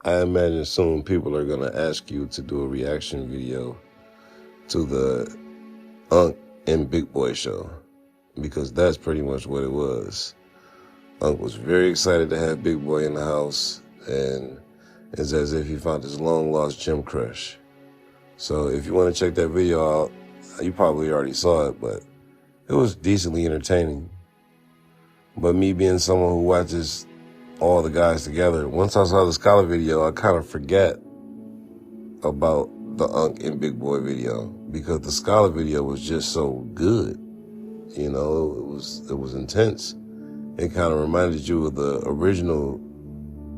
I imagine soon people are gonna ask you to do a reaction video to the Unc and Big Boy show, because that's pretty much what it was. Unc was very excited to have Big Boy in the house, and it's as if he found his long-lost gym crush. So if you want to check that video out, you probably already saw it, but it was decently entertaining. But me being someone who watches all the guys together, once I saw the Scola video, I kind of forget about the Unc and Big Boy video, because the Scola video was just so good. You know, it was intense. It kind of reminded you of the original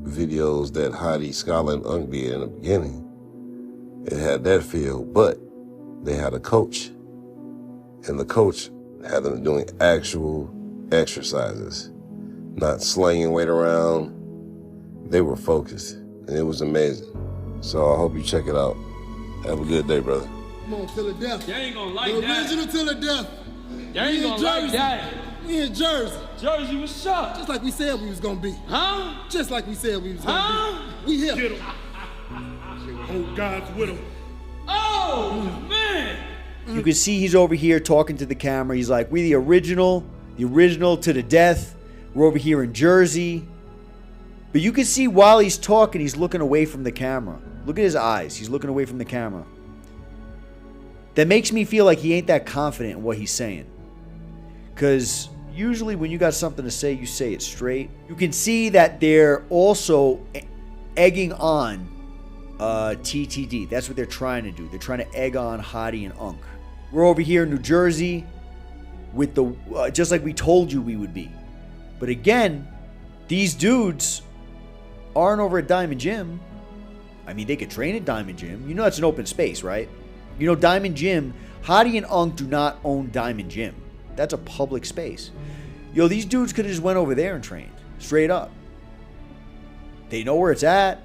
videos that Haddy, Scola, and Unc did in the beginning. It had that feel, but they had a coach, and the coach had them doing actual exercises, not slinging weight around. They were focused, and it was amazing. So I hope you check it out. Have a good day, brother. Come on, till the death. You ain't gonna like the that. original till the death. You ain't gonna like that. We in Jersey. Jersey, what's up? Just like we said we was gonna be. Huh? Just like we said we was gonna be. We here. Get him. Oh, God's with him. Oh, man. You can see he's over here talking to the camera. He's like, we the original to the death. We're over here in Jersey. But you can see while he's talking, he's looking away from the camera. Look at his eyes. He's looking away from the camera. That makes me feel like he ain't that confident in what he's saying. Because usually when you got something to say, you say it straight. You can see that they're also egging on TTD. That's what they're trying to do. They're trying to egg on Haddy and Unc. We're over here in New Jersey with the just like we told you we would be. But again, these dudes aren't over at Diamond Gym. I mean, they could train at Diamond Gym. You know that's an open space, right? You know Diamond Gym, Haddy and Unc do not own Diamond Gym. That's a public space. Yo, these dudes could have just went over there and trained. Straight up. They know where it's at.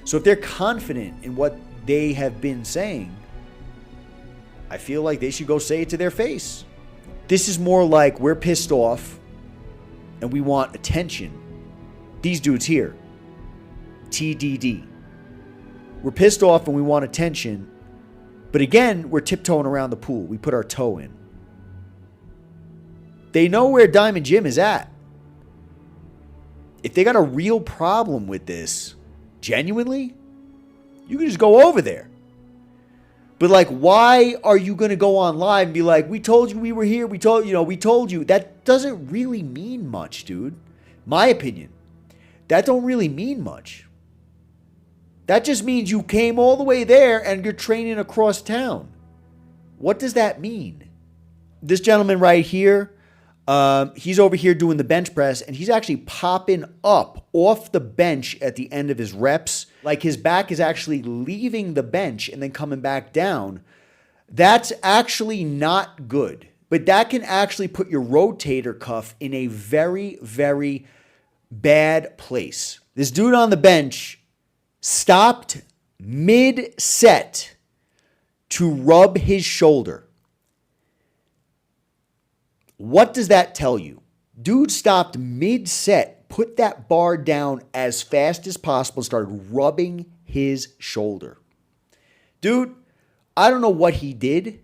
So if they're confident in what they have been saying, I feel like they should go say it to their face. This is more like we're pissed off and we want attention. These dudes here, TDD. We're pissed off and we want attention, but again, we're tiptoeing around the pool. We put our toe in. They know where Diamond Gym is at. If they got a real problem with this, genuinely, you can just go over there. But like, why are you going to go on live and be like, we told you we were here, we told you. That doesn't really mean much, dude. My opinion. That don't really mean much. That just means you came all the way there and you're training across town. What does that mean? This gentleman right here, he's over here doing the bench press, and he's actually popping up off the bench at the end of his reps. Like his back is actually leaving the bench and then coming back down. That's actually not good. But that can actually put your rotator cuff in a very, very bad place. This dude on the bench stopped mid-set to rub his shoulder. What does that tell you? Dude stopped mid-set, put that bar down as fast as possible, and started rubbing his shoulder. Dude, I don't know what he did,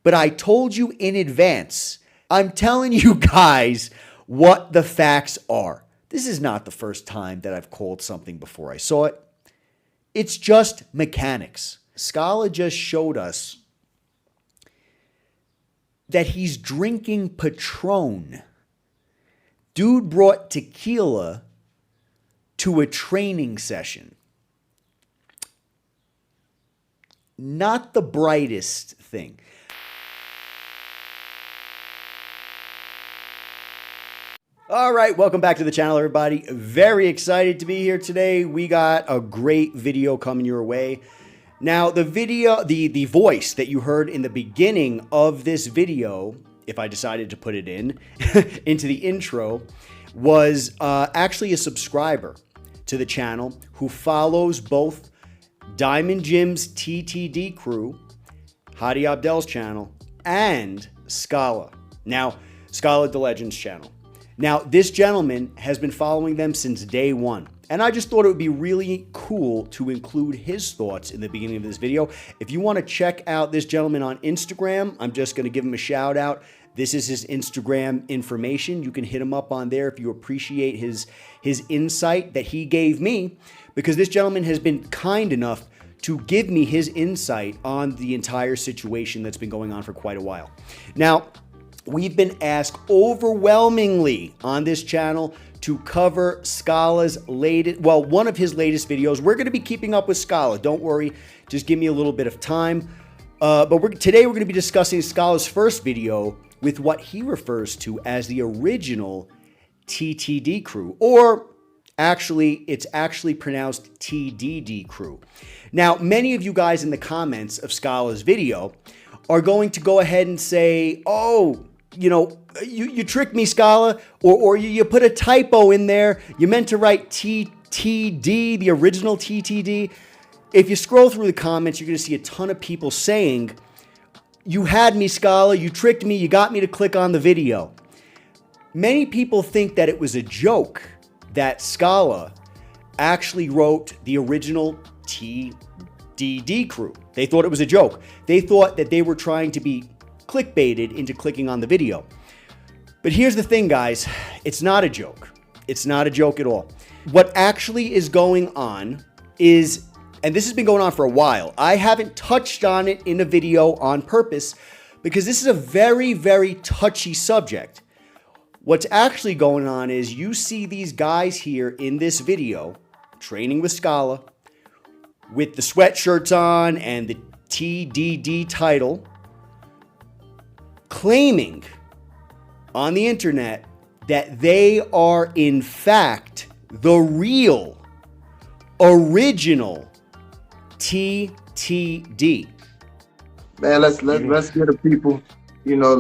but I told you in advance. I'm telling you guys what the facts are. This is not the first time that I've called something before I saw it. It's just mechanics. Scola just showed us that he's drinking Patron. Dude brought tequila to a training session. Not the brightest thing. All right, welcome back to the channel, everybody. Very excited to be here today. We got a great video coming your way. Now, the video, the voice that you heard in the beginning of this video, if I decided to put it in, into the intro, was actually a subscriber to the channel who follows both Diamond Gym's TTD crew, Haddy Abdel's channel, and Scola. Now, Scola the Legends channel. Now, this gentleman has been following them since day one. And I just thought it would be really cool to include his thoughts in the beginning of this video. If you want to check out this gentleman on Instagram, I'm just going to give him a shout out. This is his Instagram information. You can hit him up on there if you appreciate his insight that he gave me, because this gentleman has been kind enough to give me his insight on the entire situation that's been going on for quite a while. Now, we've been asked overwhelmingly on this channel to cover Scola's latest, well, one of his latest videos. We're going to be keeping up with Scola. Don't worry. Just give me a little bit of time. Today we're going to be discussing Scola's first video with what he refers to as the original TTD crew, or actually, it's actually pronounced TDD crew. Now, many of you guys in the comments of Scola's video are going to go ahead and say, oh, you know, you tricked me, Scola, or you put a typo in there. You meant to write TTD, the original TTD. If you scroll through the comments, you're going to see a ton of people saying, you had me, Scola, you tricked me, you got me to click on the video. Many people think that it was a joke that Scola actually wrote the original TDD crew. They thought it was a joke. They thought that they were trying to be clickbaited into clicking on the video. But here's the thing, guys. It's not a joke. It's not a joke at all. What actually is going on is, and this has been going on for a while, I haven't touched on it in a video on purpose because this is a very, very touchy subject. What's actually going on is you see these guys here in this video training with Scola with the sweatshirts on and the TDD title, claiming on the internet that they are in fact the real original TTD. Man, let's get the people, you know,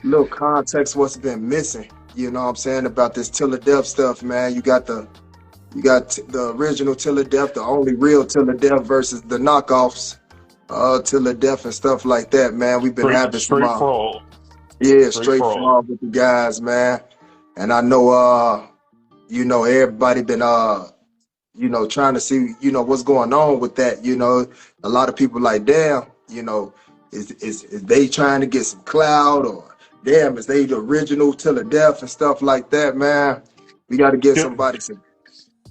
little context what's been missing. You know what I'm saying about this Till the Death stuff, man. You got the original Till the Death, the only real Till the Death versus the knockoffs, Till the Death and stuff like that, man. We've been having straight fraud. Yeah, straight fraud with the guys, man. And I know, you know, everybody been, you know, trying to see, you know, what's going on with that. You know, a lot of people like, damn, you know, is they trying to get some clout, or damn, is they the original Till the Death and stuff like that, man. We got to get somebody some.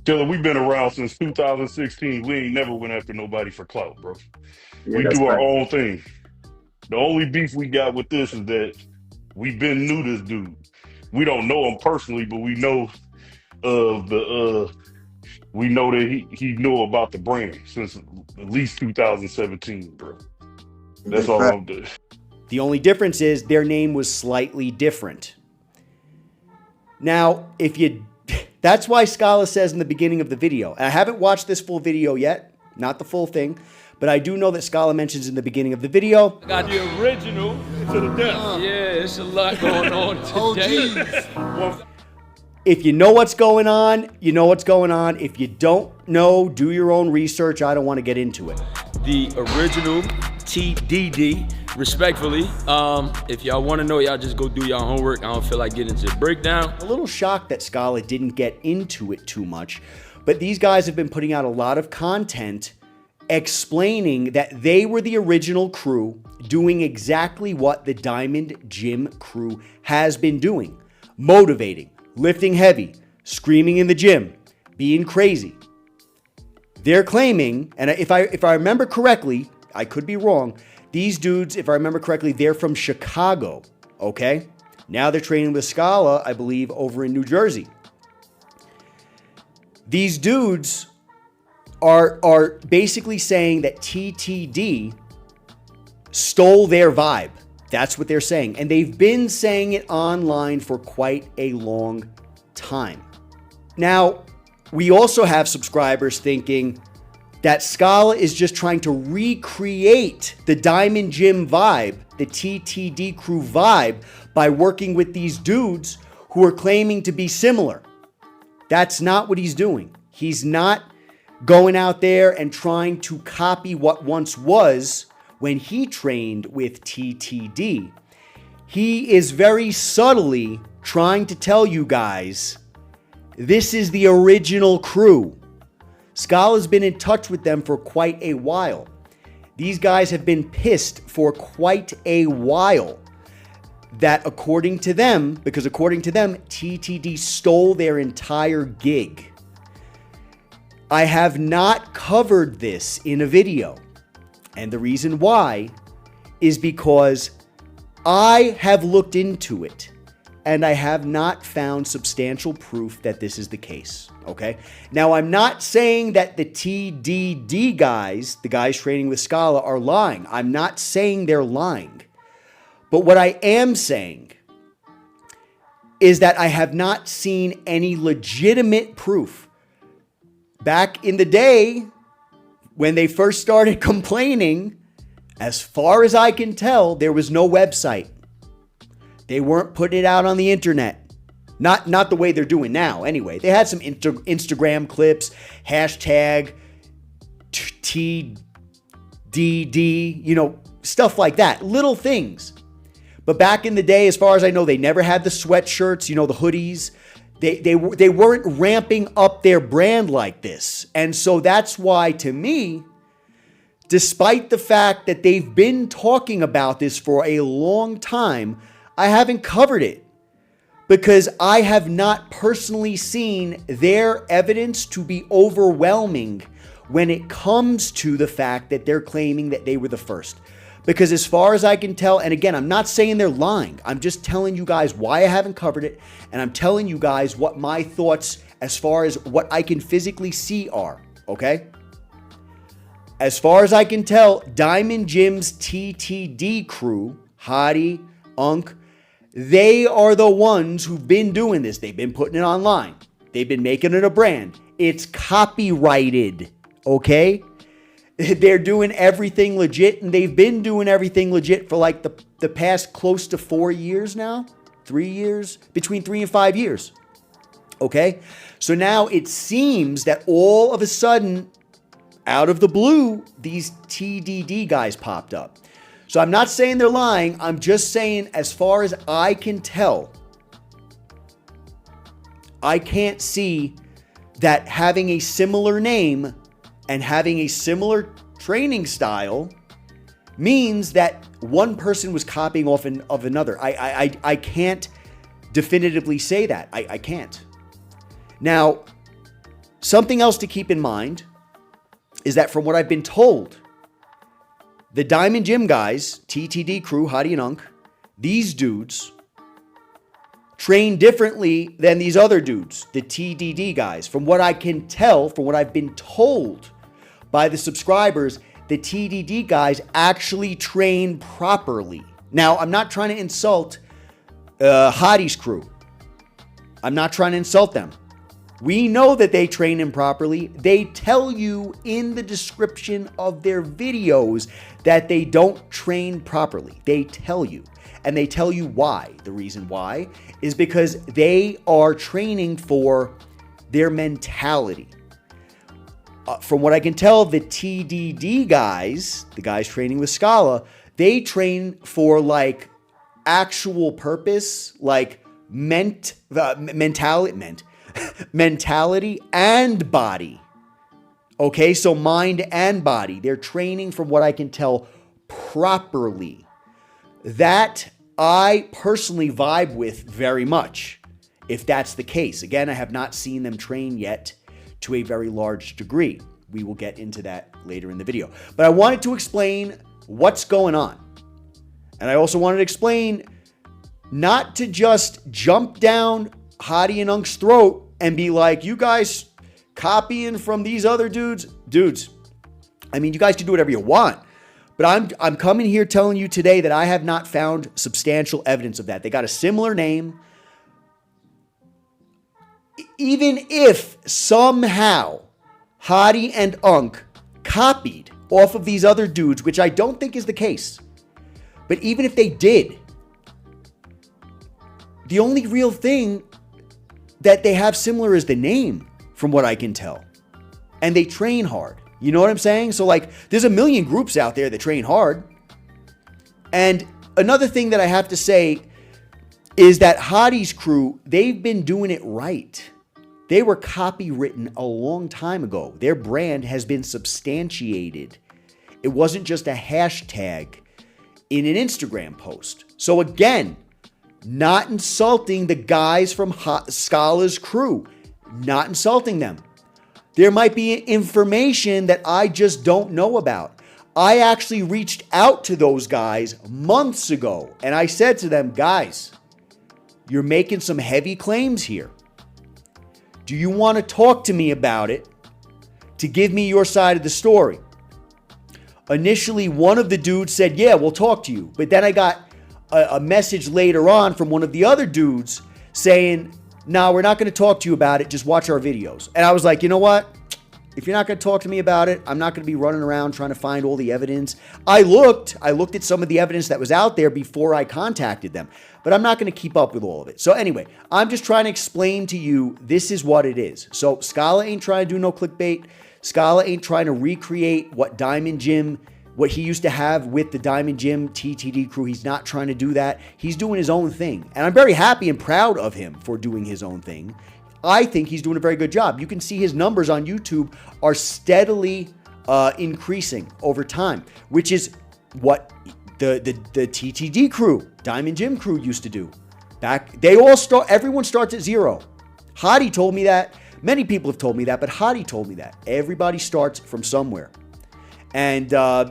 Killer, we've been around since 2016. We ain't never went after nobody for clout, bro. Yeah, We that's do our right. own thing. The only beef we got with this is that we've been knew this dude. We don't know him personally, but we know of the we know that he knew about the brand since at least 2017, bro. That's all I'm doing. The only difference is their name was slightly different. Now, that's why Scola says in the beginning of the video, and I haven't watched this full video yet, not the full thing, but I do know that Scola mentions in the beginning of the video, I got the original. To the death. Yeah, it's a lot going on today. if you know what's going on, you know what's going on. If you don't know, do your own research. I don't want to get into it. The original TDD, respectfully. If y'all want to know, y'all just go do your homework. I don't feel like getting into the breakdown. A little shocked that Scola didn't get into it too much, but these guys have been putting out a lot of content explaining that they were the original crew doing exactly what the Diamond Gym crew has been doing. Motivating, lifting heavy, screaming in the gym, being crazy. They're claiming, and if I remember correctly, I could be wrong, these dudes, if I remember correctly, they're from Chicago, okay? Now they're training with Scola, I believe, over in New Jersey. These dudes are basically saying that TTD stole their vibe. That's what they're saying. And they've been saying it online for quite a long time. Now, we also have subscribers thinking that Scola is just trying to recreate the Diamond Gym vibe, the TTD crew vibe, by working with these dudes who are claiming to be similar. That's not what he's doing. He's not going out there and trying to copy what once was when he trained with TTD. He is very subtly trying to tell you guys This is the original crew. Scola's been in touch with them for quite a while. These guys have been pissed for quite a while that according to them, TTD stole their entire gig. I have not covered this in a video. And the reason why is because I have looked into it and I have not found substantial proof that this is the case. Okay. Now, I'm not saying that the TDD guys, the guys training with Scola, are lying. I'm not saying they're lying. But what I am saying is that I have not seen any legitimate proof. Back in the day, when they first started complaining, as far as I can tell, there was no website. They weren't putting it out on the internet. Not the way they're doing now, anyway. They had some Instagram clips, hashtag TDD, stuff like that. Little things. But back in the day, as far as I know, they never had the sweatshirts, the hoodies. They weren't ramping up their brand like this. And so that's why, to me, despite the fact that they've been talking about this for a long time, I haven't covered it because I have not personally seen their evidence to be overwhelming when it comes to the fact that they're claiming that they were the first. Because as far as I can tell, and again, I'm not saying they're lying. I'm just telling you guys why I haven't covered it. And I'm telling you guys what my thoughts as far as what I can physically see are. Okay? As far as I can tell, Diamond Jim's TTD crew, Haddy Unc, they are the ones who've been doing this. They've been putting it online. They've been making it a brand. It's copyrighted. Okay? They're doing everything legit, and they've been doing everything legit for like the past close to 4 years now. 3 years, between 3 and 5 years. Okay? So now it seems that all of a sudden, out of the blue, these TDD guys popped up. So I'm not saying they're lying. I'm just saying, as far as I can tell, I can't see that having a similar name and having a similar training style means that one person was copying off of another. I can't definitively say that. I can't. Now, something else to keep in mind is that from what I've been told, the Diamond Gym guys, TTD crew, Haddy Unc, these dudes train differently than these other dudes, the TDD guys. From what I can tell, from what I've been told by the subscribers, the TDD guys actually train properly. Now, I'm not trying to insult Haddy's crew. I'm not trying to insult them. We know that they train improperly. They tell you in the description of their videos that they don't train properly. They tell you. And they tell you why. The reason why is because they are training for their mentality. From what I can tell, the TDD guys, the guys training with Scola, they train for like actual purpose, like mentality and body. Okay, so mind and body. They're training, from what I can tell, properly. That I personally vibe with very much, if that's the case. Again, I have not seen them train yet to a very large degree. We will get into that later in the video. But I wanted to explain what's going on. And I also wanted to explain not to just jump down Haddy and Unc's throat and be like, you guys copying from these other dudes. Dudes, I mean, you guys can do whatever you want. But I'm coming here telling you today that I have not found substantial evidence of that. They got a similar name. Even if somehow Haddy and Unc copied off of these other dudes, which I don't think is the case, but even if they did, the only real thing that they have similar is the name, from what I can tell. And they train hard. You know what I'm saying? So like, there's a million groups out there that train hard. And another thing that I have to say is that Haddy's crew, they've been doing it right. They were copywritten a long time ago. Their brand has been substantiated. It wasn't just a hashtag in an Instagram post. So again, not insulting the guys from Scola's crew, not insulting them. There might be information that I just don't know about. I actually reached out to those guys months ago, and I said to them, guys, you're making some heavy claims here. Do you want to talk to me about it to give me your side of the story? Initially, one of the dudes said, yeah, we'll talk to you. But then I got a message later on from one of the other dudes saying, no, we're not going to talk to you about it. Just watch our videos. And I was like, you know what? If you're not going to talk to me about it, I'm not going to be running around trying to find all the evidence. I looked at some of the evidence that was out there before I contacted them, but I'm not going to keep up with all of it. So anyway, I'm just trying to explain to you, this is what it is. So Scola ain't trying to do no clickbait. Scola ain't trying to recreate what Diamond Jim, what he used to have with the Diamond Jim TTD crew. He's not trying to do that. He's doing his own thing. And I'm very happy and proud of him for doing his own thing. I think he's doing a very good job. You can see his numbers on YouTube are steadily increasing over time, which is what the TTD crew, Diamond Jim crew used to do. Everyone starts at zero. Haddy told me that. Many people have told me that, but Haddy told me that. Everybody starts from somewhere. And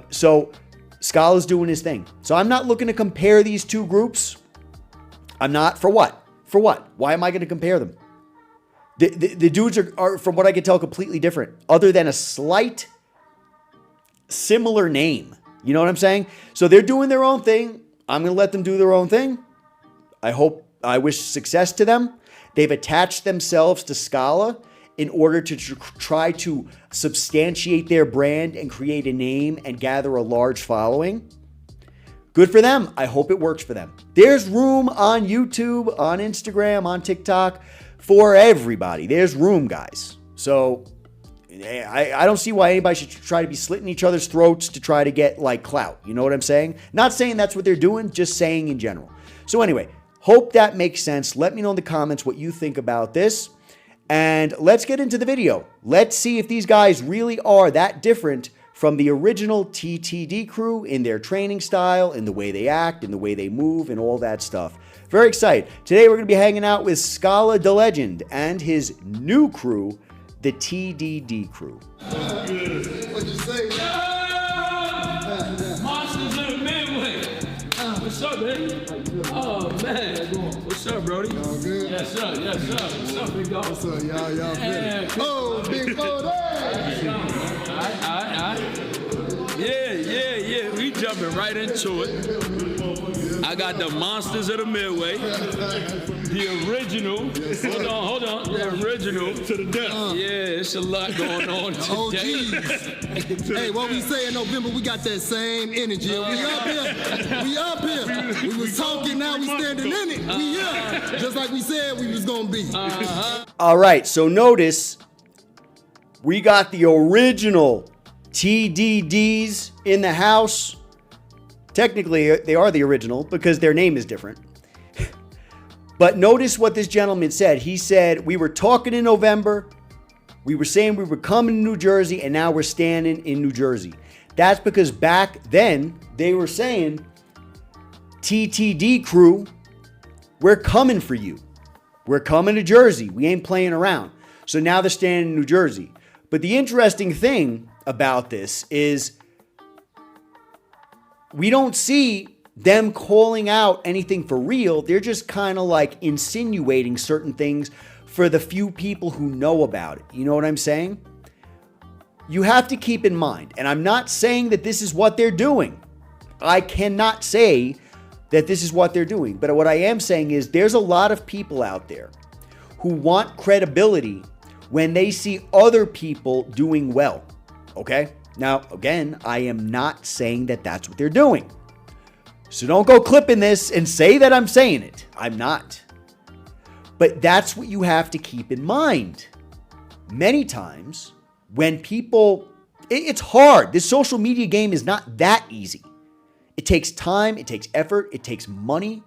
so Scola's doing his thing. So I'm not looking to compare these two groups. I'm not. For what? For what? Why am I going to compare them? The dudes are, from what I can tell, completely different, other than a slight similar name. You know what I'm saying? So they're doing their own thing. I'm going to let them do their own thing. I wish success to them. They've attached themselves to Scola in order to try to substantiate their brand and create a name and gather a large following. Good for them. I hope it works for them. There's room on YouTube, on Instagram, on TikTok for everybody. There's room, guys. So I don't see why anybody should try to be slitting each other's throats to try to get like clout. You know what I'm saying? Not saying that's what they're doing, just saying in general. So anyway, hope that makes sense. Let me know in the comments what you think about this. And let's get into the video. Let's see if these guys really are that different from the original TTD crew in their training style, in the way they act, in the way they move, and all that stuff. Very excited. Today we're going to be hanging out with Scola the Legend and his new crew, the TDD crew. What'd you say? Monsters in the Midway. What's up, baby? Oh, man. What's up, Brody? All good? Yes, sir. Yes, sir. What's up, big dog? What's up, y'all feeling? Oh, big photo! All right. Yeah. We jumping right into it. I got the Monsters of the Midway. The original. Hold on. The original. To the death. Yeah, it's a lot going on today. Oh, geez. Hey, what we say in November, we got that same energy. We up here. We was talking, now we standing in it. We here. Just like we said we was going to be. All right, so notice we got the original TDDs in the house. Technically, they are the original because their name is different. But notice what this gentleman said. He said, we were talking in November. We were saying we were coming to New Jersey, and now we're standing in New Jersey. That's because back then, they were saying, TTD crew, we're coming for you. We're coming to Jersey. We ain't playing around. So now they're standing in New Jersey. But the interesting thing about this is we don't see them calling out anything for real. They're just kind of like insinuating certain things for the few people who know about it. You know what I'm saying? You have to keep in mind, and I'm not saying that this is what they're doing. I cannot say that this is what they're doing. But what I am saying is there's a lot of people out there who want credibility when they see other people doing well. Okay? Now, again, I am not saying that that's what they're doing. So don't go clipping this and say that I'm saying it. I'm not. But that's what you have to keep in mind. Many times when people, it's hard. This social media game is not that easy. It takes time, it takes effort, it takes money.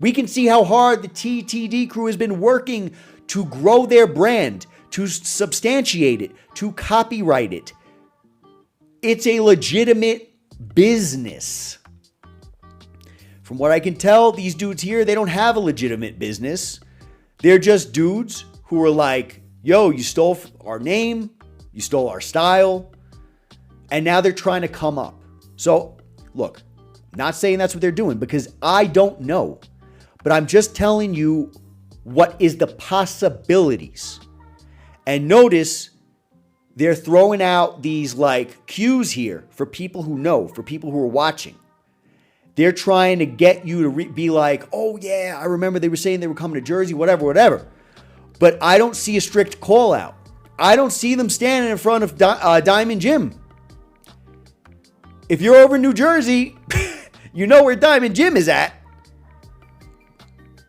We can see how hard the TTD crew has been working to grow their brand, to substantiate it, to copyright it. It's a legitimate business. From what I can tell, these dudes here, they don't have a legitimate business. They're just dudes who are like, yo, you stole our name, you stole our style, and now they're trying to come up. So, look, not saying that's what they're doing because I don't know, but I'm just telling you what is the possibilities. And notice they're throwing out these like cues here for people who know, for people who are watching. They're trying to get you to be like, oh yeah, I remember they were saying they were coming to Jersey, whatever. But I don't see a strict call out. I don't see them standing in front of Diamond Jim. If you're over in New Jersey, you know where Diamond Jim is at.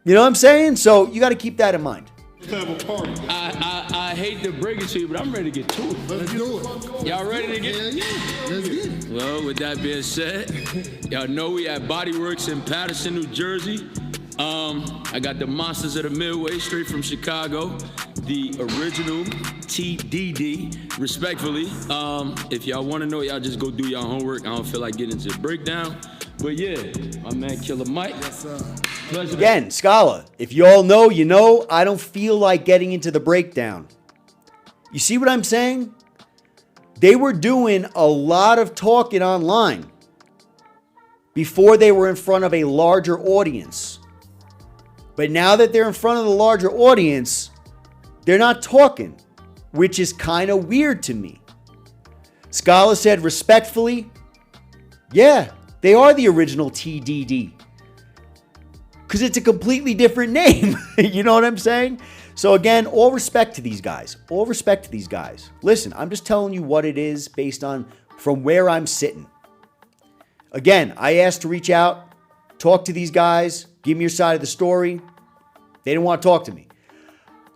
You know what I'm saying? So you got to keep that in mind. I hate to break it to you, but I'm ready to get to it. Let's do it. Y'all ready to get Yeah. Let's get it. Well, with that being said, y'all know we at Bodyworks in Patterson, New Jersey. I got the Monsters of the Midway straight from Chicago, the original TDD, respectfully. If y'all want to know, y'all just go do y'all homework. I don't feel like getting into the breakdown. But yeah, my man Killer Mike. Yes, sir. Pleasure. Again, Scola, if you all know, you know, I don't feel like getting into the breakdown. You see what I'm saying? They were doing a lot of talking online before they were in front of a larger audience. But now that they're in front of the larger audience, they're not talking, which is kind of weird to me. Scola said respectfully, yeah, they are the original TDD. Because it's a completely different name. You know what I'm saying? So again, all respect to these guys. All respect to these guys. Listen, I'm just telling you what it is based on from where I'm sitting. Again, I asked to reach out, talk to these guys, give me your side of the story. They didn't want to talk to me.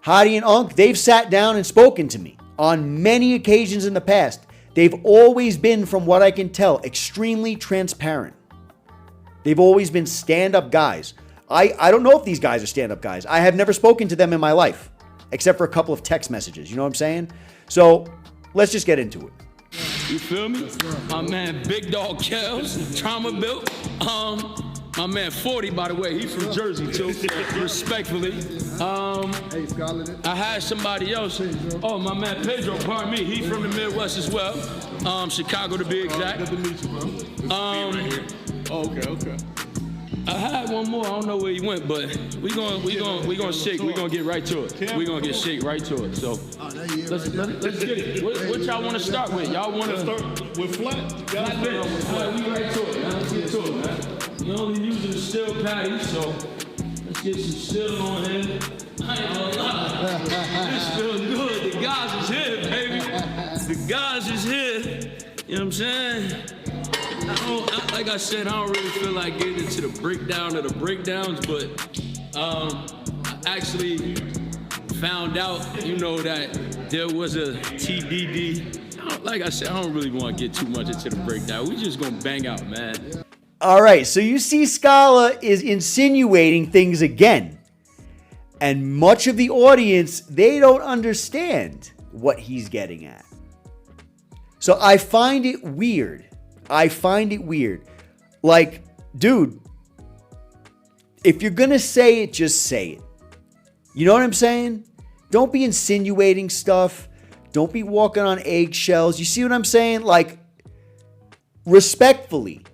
Haddy and Unc, they've sat down and spoken to me on many occasions in the past. They've always been, from what I can tell, extremely transparent. They've always been stand-up guys. I don't know if these guys are stand-up guys. I have never spoken to them in my life, except for a couple of text messages. You know what I'm saying? So let's just get into it. You feel me? My man Big Dog Kells, Trauma Built. My man 40, by the way, he's from Jersey too, respectfully. Hey, Scarlett. I had somebody else. Oh, my man Pedro, pardon me, he's from the Midwest as well. Chicago to be exact. Good to meet you, bro. Okay. I had one more. I don't know where he went, but we gonna shake. We gonna get right to it. We gonna get shake right to it. So let's get it. What y'all want to start with? Y'all want to Start with flat. flat bench? We right to it. Let's get to it, man. You only using the steel patty, so let's get some steel on here. I ain't gonna lie. This feels good. The guys is here, baby. The guys is here. You know what I'm saying? Like I said, I don't really feel like getting into the breakdown of the breakdowns, but I actually found out, that there was a TDD. Like I said, I don't really want to get too much into the breakdown. We just gonna bang out, man. All right, so you see Scola is insinuating things again. And much of the audience, they don't understand what he's getting at. So I find it weird. Like, dude, if you're going to say it, just say it. You know what I'm saying? Don't be insinuating stuff. Don't be walking on eggshells. You see what I'm saying? Like, respectfully,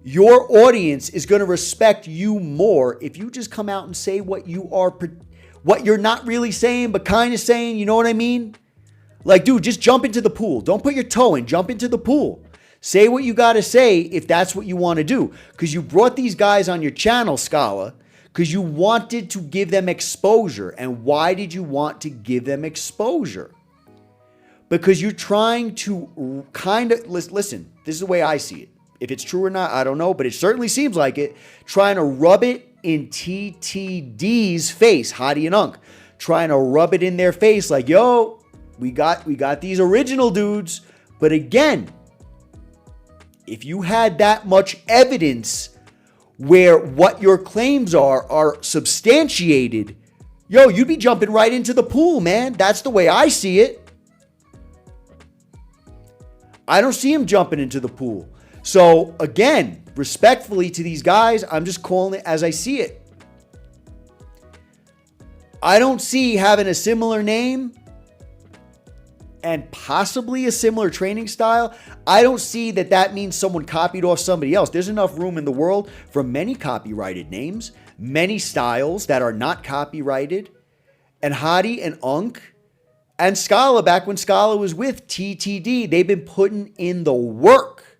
your audience is going to respect you more if you just come out and say what you're not really saying, but kind of saying. You know what I mean? Like, dude, just jump into the pool. Don't put your toe in. Jump into the pool. Say what you got to say if that's what you want to do. Because you brought these guys on your channel, Scola, because you wanted to give them exposure. And why did you want to give them exposure? Because you're trying to kind of, listen, this is the way I see it. If it's true or not, I don't know, but it certainly seems like it. Trying to rub it in TTD's face, Haddy and Unc. Trying to rub it in their face like, yo, we got these original dudes. But again, if you had that much evidence where what your claims are substantiated, Yo, you'd be jumping right into the pool, man. That's the way I see it. I don't see him jumping into the pool. So again, respectfully to these guys, I'm just calling it as I see it. I don't see having a similar name and possibly a similar training style. I don't see that means someone copied off somebody else. There's enough room in the world for many copyrighted names, many styles that are not copyrighted. And Haddy and Unc and Scola, back when Scola was with TTD, they've been putting in the work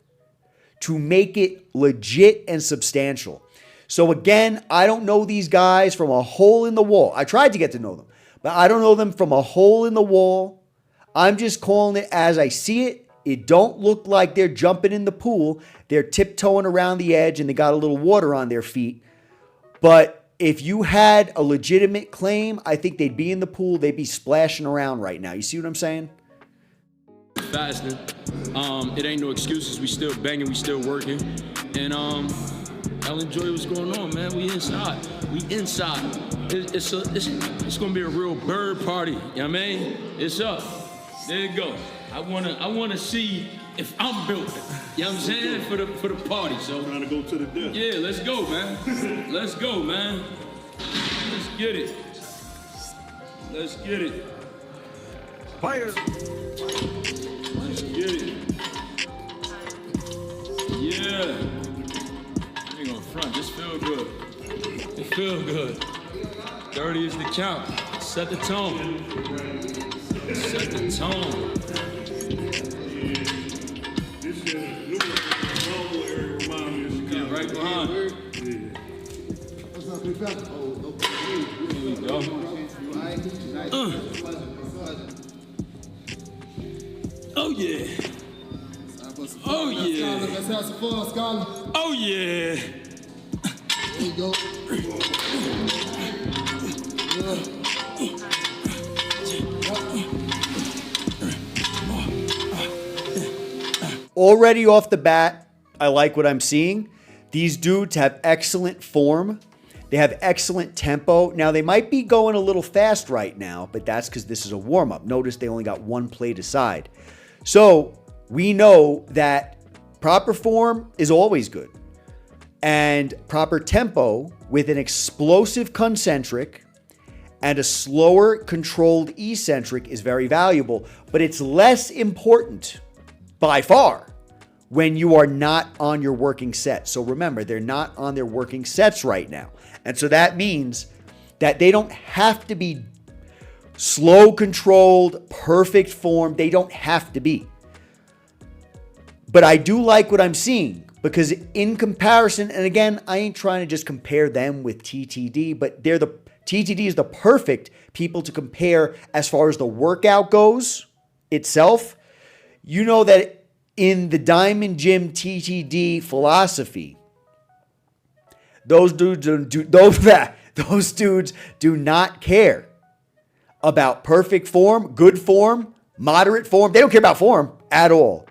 to make it legit and substantial. So again, I don't know these guys from a hole in the wall. I tried to get to know them, but I don't know them from a hole in the wall. I'm just calling it as I see it. It don't look like they're jumping in the pool. They're tiptoeing around the edge and they got a little water on their feet. But if you had a legitimate claim, I think they'd be in the pool. They'd be splashing around right now. You see what I'm saying? Fasting. It ain't no excuses. We still banging. We still working. And I'll enjoy what's going on, man. We inside. We inside. It's gonna be a real bird party. You know what I mean? It's up. There you go. I wanna see if I'm built. You know what I'm saying? For the party. So Trying to go to the death. yeah, let's go, man. Let's go, man. Let's get it. Let's get it. Fire. Let's get it. Yeah. I ain't gonna front. This feel good. It feel good. 30 is the count. Set the tone. Set the tone. Get right behind. What's up, big fella? Here we go. Oh yeah. Oh yeah. Let's have some fun, Scholar. Oh yeah. There you go. Already off the bat, I like what I'm seeing. These dudes have excellent form. They have excellent tempo. Now, they might be going a little fast right now, but that's because this is a warm-up. Notice they only got one plate aside. So we know that proper form is always good. And proper tempo with an explosive concentric and a slower controlled eccentric is very valuable, but it's less important by far when you are not on your working set. So remember, they're not on their working sets right now. And so that means that they don't have to be slow controlled, perfect form. They don't have to be. But I do like what I'm seeing because in comparison, and again, I ain't trying to just compare them with TTD, but TTD is the perfect people to compare as far as the workout goes itself. You know that in the Diamond Gym TTD philosophy, those dudes do not care about perfect form, good form, moderate form. They don't care about form at all.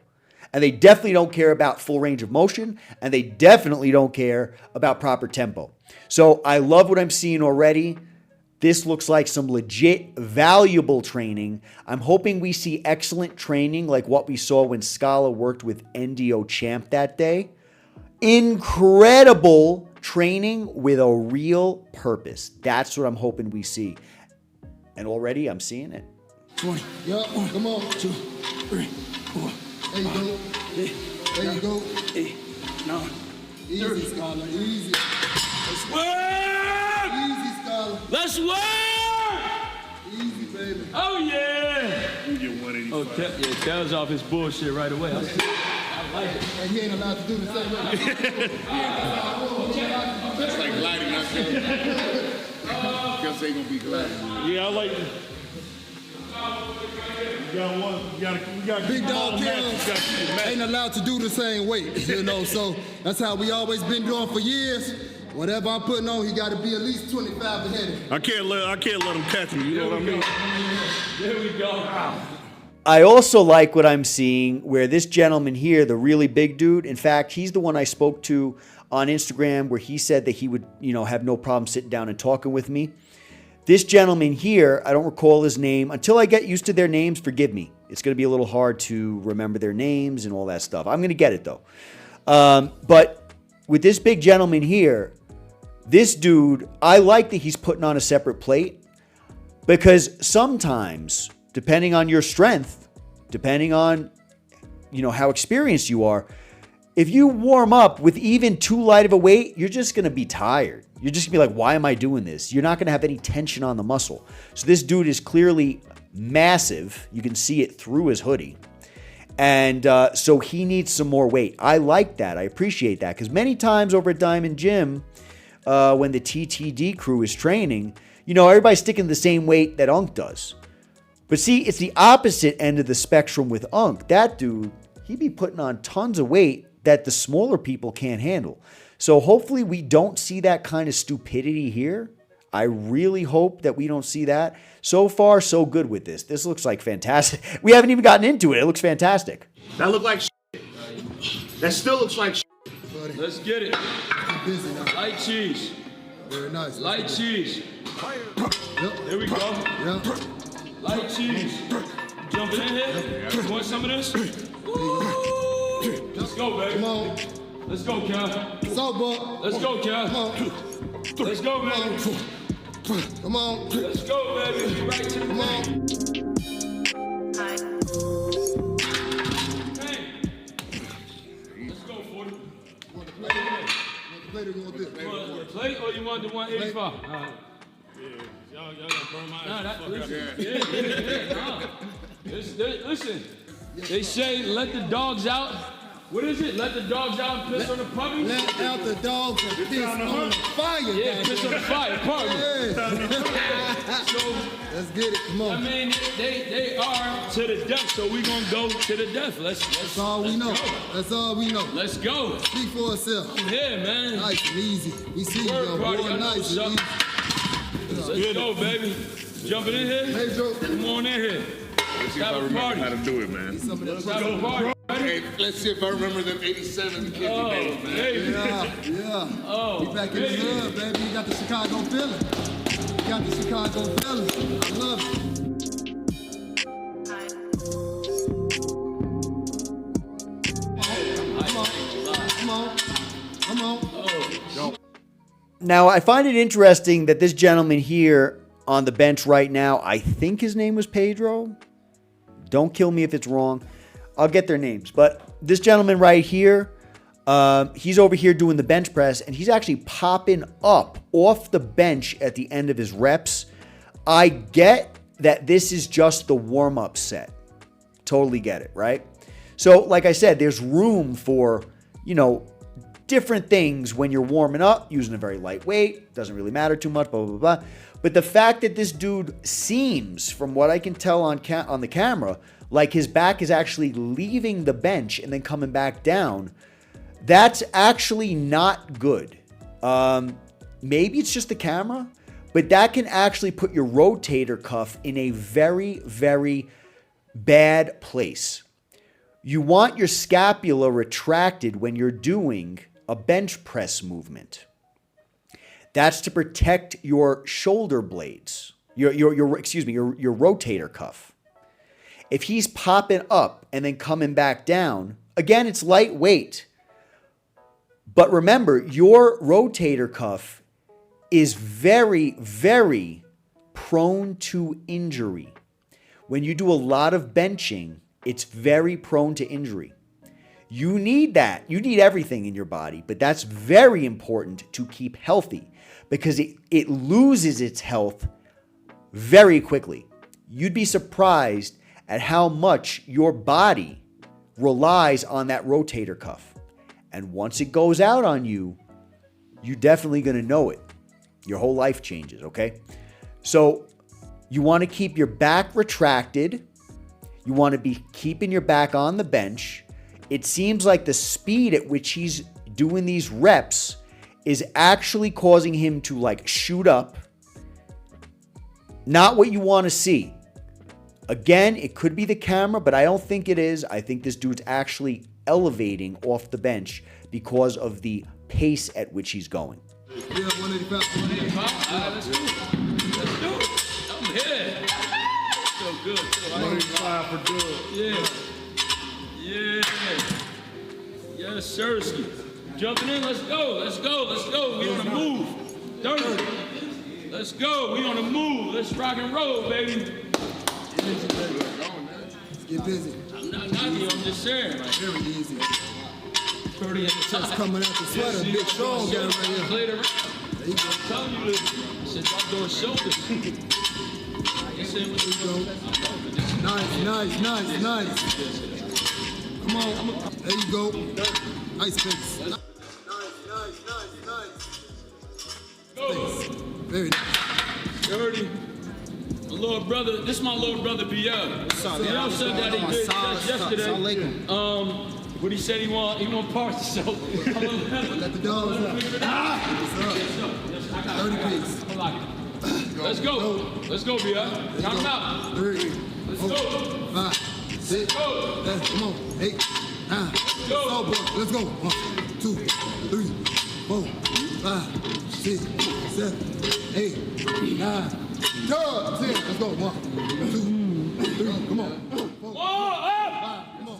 And they definitely don't care about full range of motion. And they definitely don't care about proper tempo. So I love what I'm seeing already. This looks like some legit, valuable training. I'm hoping we see excellent training like what we saw when Scola worked with NDO Champ that day. Incredible training with a real purpose. That's what I'm hoping we see. And already I'm seeing it. 20. Yup, come on. 2, 3, 4. There you go. There you go. 8, 9. Easy, Scholar. Easy. Let's work! Easy, Scholar. Let's work! Easy, baby. Oh yeah! You get 185. Oh, yeah, tells off his bullshit right away. I like it. And he ain't allowed to do the same way. That's like gliding, not because they gonna be gliding. Yeah, I like it. You got one. You got Big dog Killers ain't allowed to do the same weight, you know, so that's how we always been doing for years. Whatever I'm putting on, he got to be at least 25 ahead. I can't let him catch me. You know what I mean? There we go. I also like what I'm seeing where this gentleman here, the really big dude, in fact, he's the one I spoke to on Instagram where he said that he would, have no problem sitting down and talking with me. This gentleman here, I don't recall his name. Until I get used to their names, forgive me. It's going to be a little hard to remember their names and all that stuff. I'm going to get it, though. But with this big gentleman here, this dude, I like that he's putting on a separate plate, because sometimes, depending on your strength, depending on, how experienced you are, if you warm up with even too light of a weight, you're just going to be tired. You're just going to be like, why am I doing this? You're not going to have any tension on the muscle. So this dude is clearly massive. You can see it through his hoodie. And so he needs some more weight. I like that. I appreciate that. Because many times over at Diamond Gym, when the TTD crew is training, everybody's sticking the same weight that Unc does. But see, it's the opposite end of the spectrum with Unc. That dude, he be putting on tons of weight that the smaller people can't handle. So hopefully we don't see that kind of stupidity here. I really hope that we don't see that. So far, so good with this. This looks like fantastic. We haven't even gotten into it. It looks fantastic. That looked like shit. That still looks like shit. Let's get it. Busy now. Light cheese. Very nice. Light cheese. Yep. Here we go. Yep. Light cheese. Jumping in here. You want some of this? Woo! Let's go, baby. Come on. Let's go, Cal. So, Buck. Let's go, Cal. Come on. Let's go, baby. Come on. Let's go, baby. Right to the Come on. Hey. Let's go, 40. You want the plate? You want this? You want the plate or you want the 185? All right. Y'all gonna burn my Nah, ass. listen. Nah. Listen, they say let the dogs out. What is it? Let the dogs out and piss on the puppies? Let out the dogs and piss on the fire. Yeah, piss on the fire. Pardon me. So, Let's get it. Come I on. mean, they are to the death, so we're going to go to the death. That's all we know. Go. That's all we know. Let's go. Speak for itself. I'm here, man. Nice and easy. We see you, Word yo. party, Boy, I know nice what's and up. easy. Let's go, baby. Jumping in here? Hey, Joe. Come on in here. Let's have a party. How to do it, man. Some of that Let's have a party. Hey, let's see if I remember them 87 kids Oh, days, man. baby. Yeah. Oh, We back in the baby. hood, baby. You got the Chicago feeling. You got the Chicago feeling. I love it. Come on. Come on. Now, I find it interesting that this gentleman here on the bench right now, I think his name was Pedro. Don't kill me if it's wrong. I'll get their names. But this gentleman right here, he's over here doing the bench press, and he's actually popping up off the bench at the end of his reps. I get that this is just the warm-up set. Totally get it, right? So, like I said, there's room for, different things when you're warming up, using a very light weight. Doesn't really matter too much, blah, blah, blah. But the fact that this dude seems, from what I can tell on the camera, like his back is actually leaving the bench and then coming back down, that's actually not good. Maybe it's just the camera, but that can actually put your rotator cuff in a very, very bad place. You want your scapula retracted when you're doing a bench press movement. That's to protect your shoulder blades, your rotator cuff. If he's popping up and then coming back down, again, it's lightweight. But remember, your rotator cuff is very, very prone to injury. When you do a lot of benching, it's very prone to injury. You need that. You need everything in your body, but that's very important to keep healthy because it loses its health very quickly. You'd be surprised at how much your body relies on that rotator cuff. And once it goes out on you, you're definitely going to know it. Your whole life changes, okay? So you want to keep your back retracted. You want to be keeping your back on the bench. It seems like the speed at which he's doing these reps is actually causing him to shoot up. Not what you want to see. Again, it could be the camera, but I don't think it is. I think this dude's actually elevating off the bench because of the pace at which he's going. Yeah, 185. Let's do it. Let's do it. Yeah. So good. So Money five for good. Yeah. Yeah. Yes, Sirski. Jumping in. Let's go. Let's go. Let's go. We on the move. 30. Let's go. We on the move. Let's rock and roll, baby. Let's get busy. I'm not knocking you. I'm just saying. Like, Very easy. 30 at the Just top. coming out the sweater. Big strong guy right here. Played around. There you go. I'm telling you this. Since outdoor shoulders. You said what you go. Nice. Come on. There you go. Nice pace. Nice. Go. Very nice. 30. My little brother, this is my little brother BL. BL said that he did just yesterday. What he said he want parts, so Let the dogs out. I got 30 piece. Let's go. Let's go, BL. Count him out. 3, Let's 4, go. 5, 6, Go. 7, come on, 8, 9. Go. Let's go. 1, 2, 3, 4, 5, 6, 7, 8, 9. 10. Let's go. 1, 2, 3. Come on. 4, Up. 5. Come on.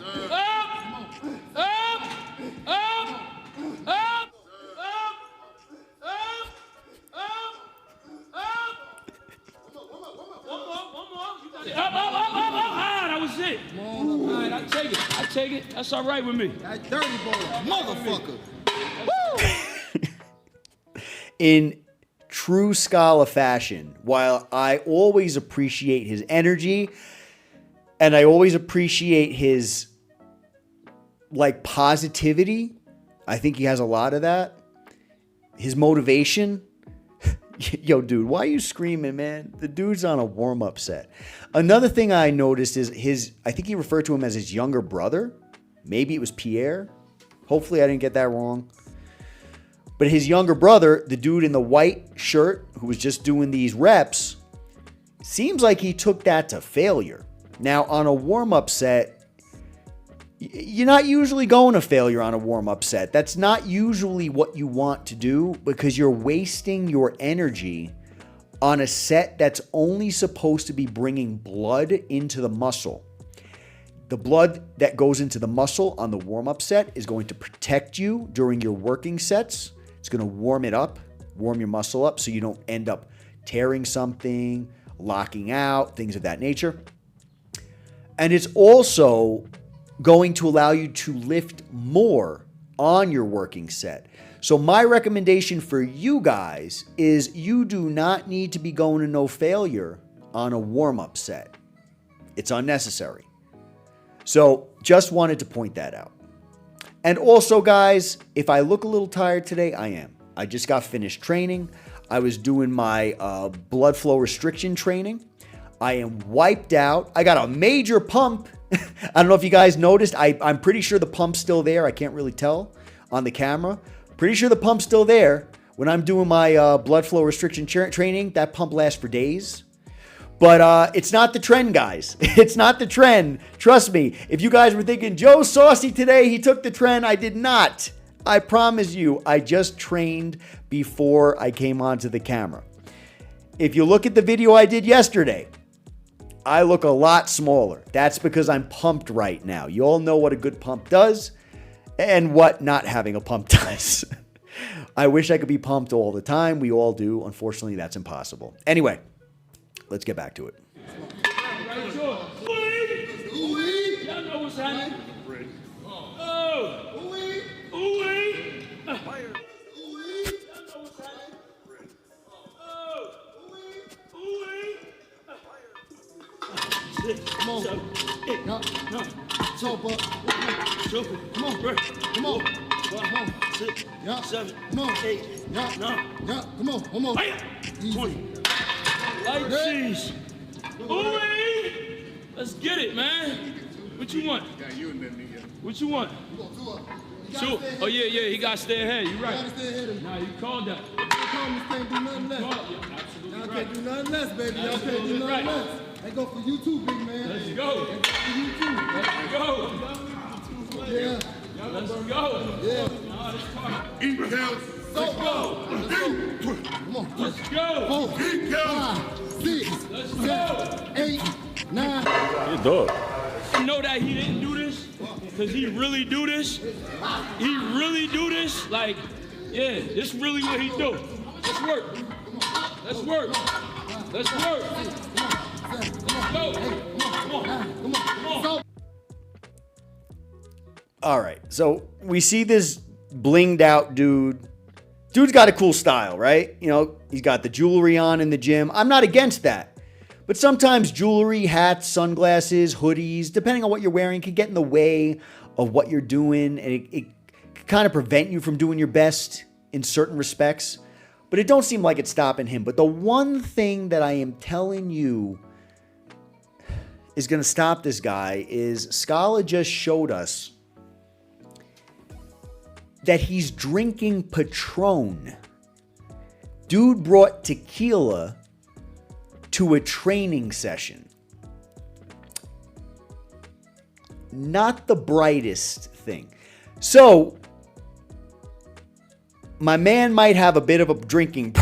That was it. All right, I take it. That's all right with me. That dirty boy, motherfucker. In true Scola fashion, while I always appreciate his energy and I always appreciate his like positivity, I think he has a lot of that. His motivation. Yo, dude, why are you screaming, man? The dude's on a warm-up set. Another thing I noticed is I think he referred to him as his younger brother. Maybe it was Pierre. Hopefully I didn't get that wrong. But his younger brother, the dude in the white shirt who was just doing these reps, seems like he took that to failure. Now, on a warm-up set, you're not usually going to failure on a warm-up set. That's not usually what you want to do because you're wasting your energy on a set that's only supposed to be bringing blood into the muscle. The blood that goes into the muscle on the warm-up set is going to protect you during your working sets. It's going to warm it up, warm your muscle up so you don't end up tearing something, locking out, things of that nature. And it's also going to allow you to lift more on your working set. So my recommendation for you guys is you do not need to be going to no failure on a warm-up set. It's unnecessary. So just wanted to point that out. And also, guys, if I look a little tired today, I am. I just got finished training. I was doing my blood flow restriction training. I am wiped out. I got a major pump. I don't know if you guys noticed. I'm pretty sure the pump's still there. I can't really tell on the camera. Pretty sure the pump's still there. When I'm doing my blood flow restriction training, that pump lasts for days. But it's not the trend, guys. It's not the trend. Trust me. If you guys were thinking, Joe's saucy today, he took the trend. I did not. I promise you, I just trained before I came onto the camera. If you look at the video I did yesterday, I look a lot smaller. That's because I'm pumped right now. You all know what a good pump does and what not having a pump does. I wish I could be pumped all the time. We all do. Unfortunately, that's impossible. Anyway, let's get back to it. Y'all know what's happening. Come on. No. Jump up. Come on. Come on. 6, yeah. 7, come on. 8, yeah. 9, yeah. Come on. One more. 20. Light cheese. Ooh-wee. Let's get it, man. What you want? What you want? 2. Oh, yeah. He got to stay ahead. You're right. Nah, you called that. Can't do nothing less. Y'all can't do nothing less, baby. Y'all can't do nothing less. They go for you too, big man. Let's go. They go for you too. Let's go. Yeah. Let's go. Yeah. Eat counts. Let's go. Come on. Let's go. 4, 5, 6, 7, 8, 9. He a dog. You know that he didn't do this? Because he really do this? He really do this? Like, yeah, this really what he do. Let's work. Let's work. Let's work. Go. Come on. Come on. All right, so we see this blinged out dude. Dude's got a cool style, right? You know, he's got the jewelry on in the gym. I'm not against that. But sometimes jewelry, hats, sunglasses, hoodies, depending on what you're wearing, can get in the way of what you're doing. And it can kind of prevent you from doing your best in certain respects. But it don't seem like it's stopping him. But the one thing that I am telling you is going to stop this guy is Scola just showed us that he's drinking Patron. Dude brought tequila to a training session. Not the brightest thing. So, my man might have a bit of a drinking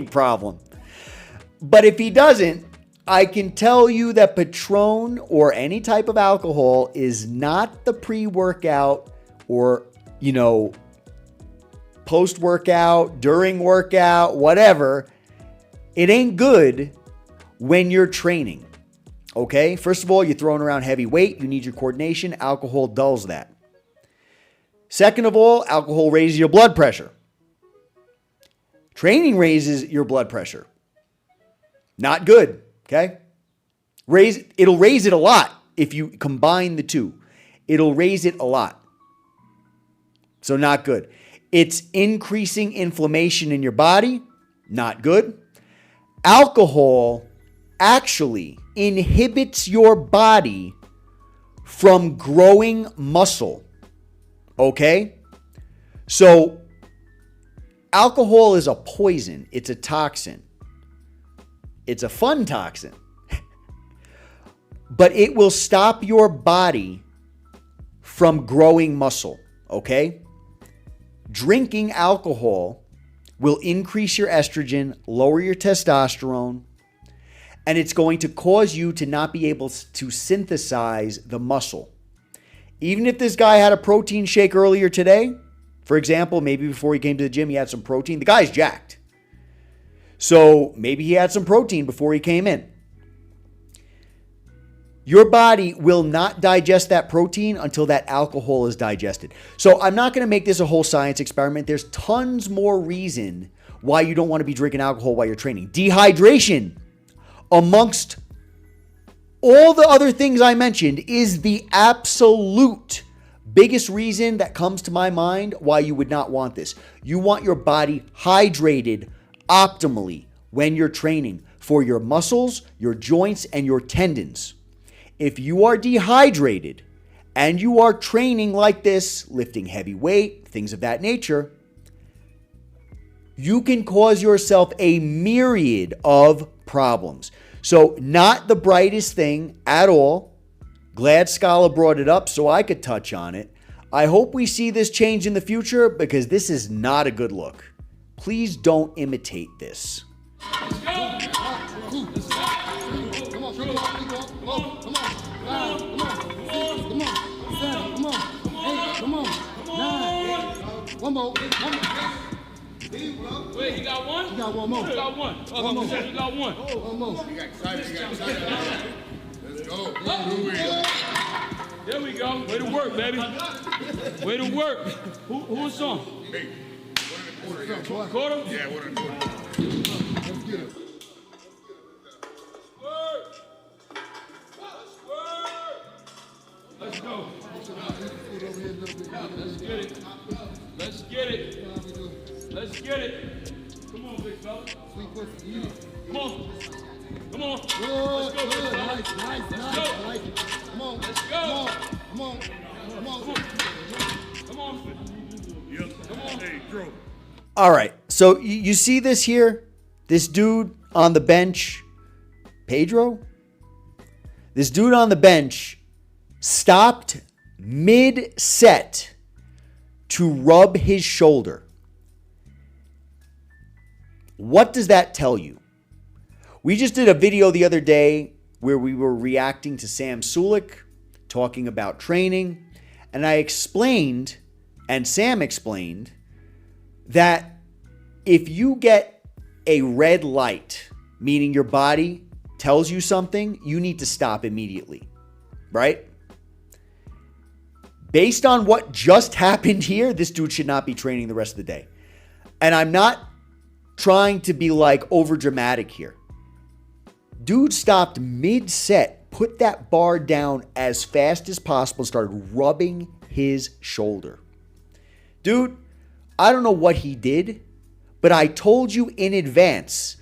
problem. But if he doesn't, I can tell you that Patron or any type of alcohol is not the pre-workout or post-workout, during workout, whatever. It ain't good when you're training, okay? First of all, you're throwing around heavy weight. You need your coordination. Alcohol dulls that. Second of all, alcohol raises your blood pressure. Training raises your blood pressure. Not good, okay? It'll raise it a lot if you combine the two. It'll raise it a lot. So not good. It's increasing inflammation in your body. Not good. Alcohol actually inhibits your body from growing muscle. Okay? So alcohol is a poison. It's a toxin. It's a fun toxin. But it will stop your body from growing muscle. Okay? Drinking alcohol will increase your estrogen, lower your testosterone, and it's going to cause you to not be able to synthesize the muscle. Even if this guy had a protein shake earlier today, for example, maybe before he came to the gym, he had some protein. The guy's jacked. So maybe he had some protein before he came in. Your body will not digest that protein until that alcohol is digested. So I'm not going to make this a whole science experiment. There's tons more reason why you don't want to be drinking alcohol while you're training. Dehydration, amongst all the other things I mentioned, is the absolute biggest reason that comes to my mind why you would not want this. You want your body hydrated optimally when you're training for your muscles, your joints, and your tendons. If you are dehydrated and you are training like this, lifting heavy weight, things of that nature, you can cause yourself a myriad of problems. So not the brightest thing at all. Glad Scola brought it up so I could touch on it. I hope we see this change in the future because this is not a good look. Please don't imitate this. One more. Wait, you got one? You got one more. You got one. One more. You got one. One more. You got excited. Let's go. There we go. Way to work, baby. Way to work. Who's on? Hey, one in the quarter. Quarter? Yeah, one in the quarter. Let's get it. Let's go. Let's get it. Let's get it. Let's get it. Come on, big fella. Come on. Come on. Let's go, big fella. Nice. Let's go. I like it. Come on. Let's go. Come on. Come on. Yep. Come on. Hey, grow. All right. So you see this here? This dude on the bench, Pedro? This dude on the bench stopped mid-set to rub his shoulder. What does that tell you? We just did a video the other day where we were reacting to Sam Sulek talking about training. And I explained, and Sam explained, that if you get a red light, meaning your body tells you something, you need to stop immediately, right? Based on what just happened here, this dude should not be training the rest of the day. And I'm not trying to be like over dramatic here. Dude stopped mid-set, put that bar down as fast as possible, started rubbing his shoulder. Dude, I don't know what he did, but I told you in advance,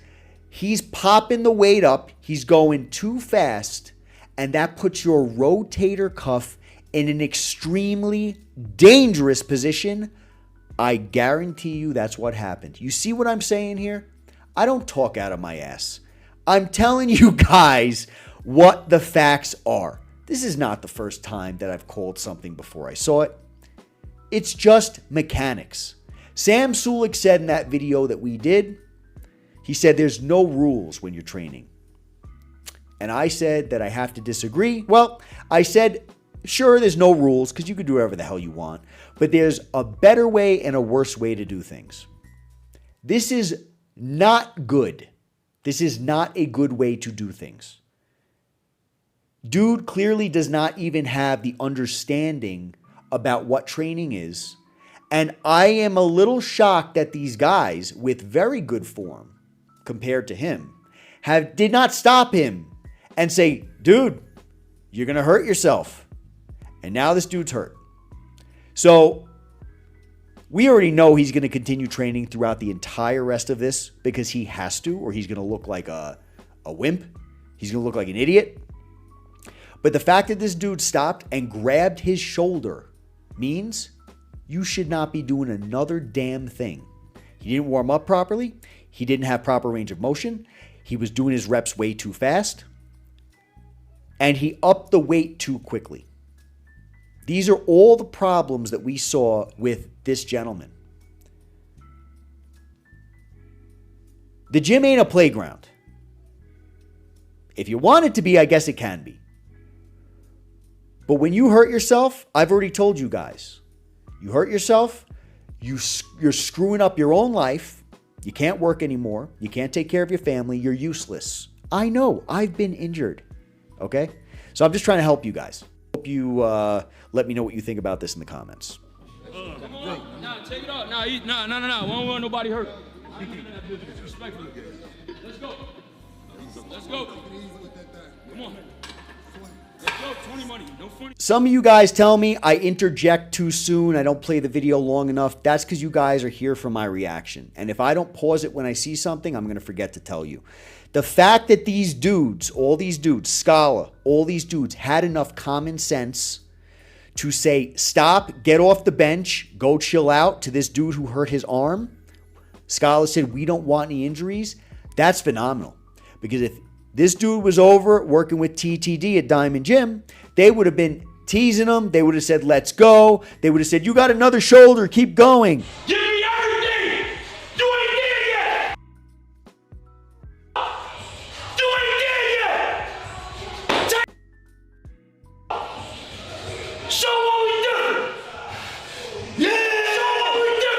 he's popping the weight up, he's going too fast, and that puts your rotator cuff in an extremely dangerous position. I guarantee you that's what happened. You see what I'm saying here? I don't talk out of my ass. I'm telling you guys what the facts are. This is not the first time that I've called something before I saw it. It's just mechanics. Sam Sulek said in that video that we did, he said there's no rules when you're training. And I said that I have to disagree. Well, I said, sure, there's no rules because you can do whatever the hell you want. But there's a better way and a worse way to do things. This is not good. This is not a good way to do things. Dude clearly does not even have the understanding about what training is. And I am a little shocked that these guys with very good form compared to him did not stop him and say, dude, you're going to hurt yourself. And now this dude's hurt. So we already know he's going to continue training throughout the entire rest of this because he has to, or he's going to look like a wimp. He's going to look like an idiot. But the fact that this dude stopped and grabbed his shoulder means you should not be doing another damn thing. He didn't warm up properly. He didn't have proper range of motion. He was doing his reps way too fast. And he upped the weight too quickly. These are all the problems that we saw with this gentleman. The gym ain't a playground. If you want it to be, I guess it can be. But when you hurt yourself, I've already told you guys, you hurt yourself, you're screwing up your own life. You can't work anymore. You can't take care of your family. You're useless. I know. I've been injured. Okay? So I'm just trying to help you guys. Hope you let me know what you think about this in the comments. Come on. Nah, take it off. Nah, we don't want nobody hurt. Respectfully. Let's go. Let's go. Come on. Let's go. 20 money. No funny. Some of you guys tell me I interject too soon. I don't play the video long enough. That's because you guys are here for my reaction. And if I don't pause it when I see something, I'm going to forget to tell you. The fact that these dudes, all these dudes, Scola, all these dudes had enough common sense to say, stop, get off the bench, go chill out to this dude who hurt his arm. Scola said, we don't want any injuries. That's phenomenal. Because if this dude was over working with TTD at Diamond Gym, they would have been teasing him. They would have said, let's go. They would have said, you got another shoulder, keep going. Give me everything! You ain't there yet! You ain't there yet! Show what we do! Yeah! Show what we do!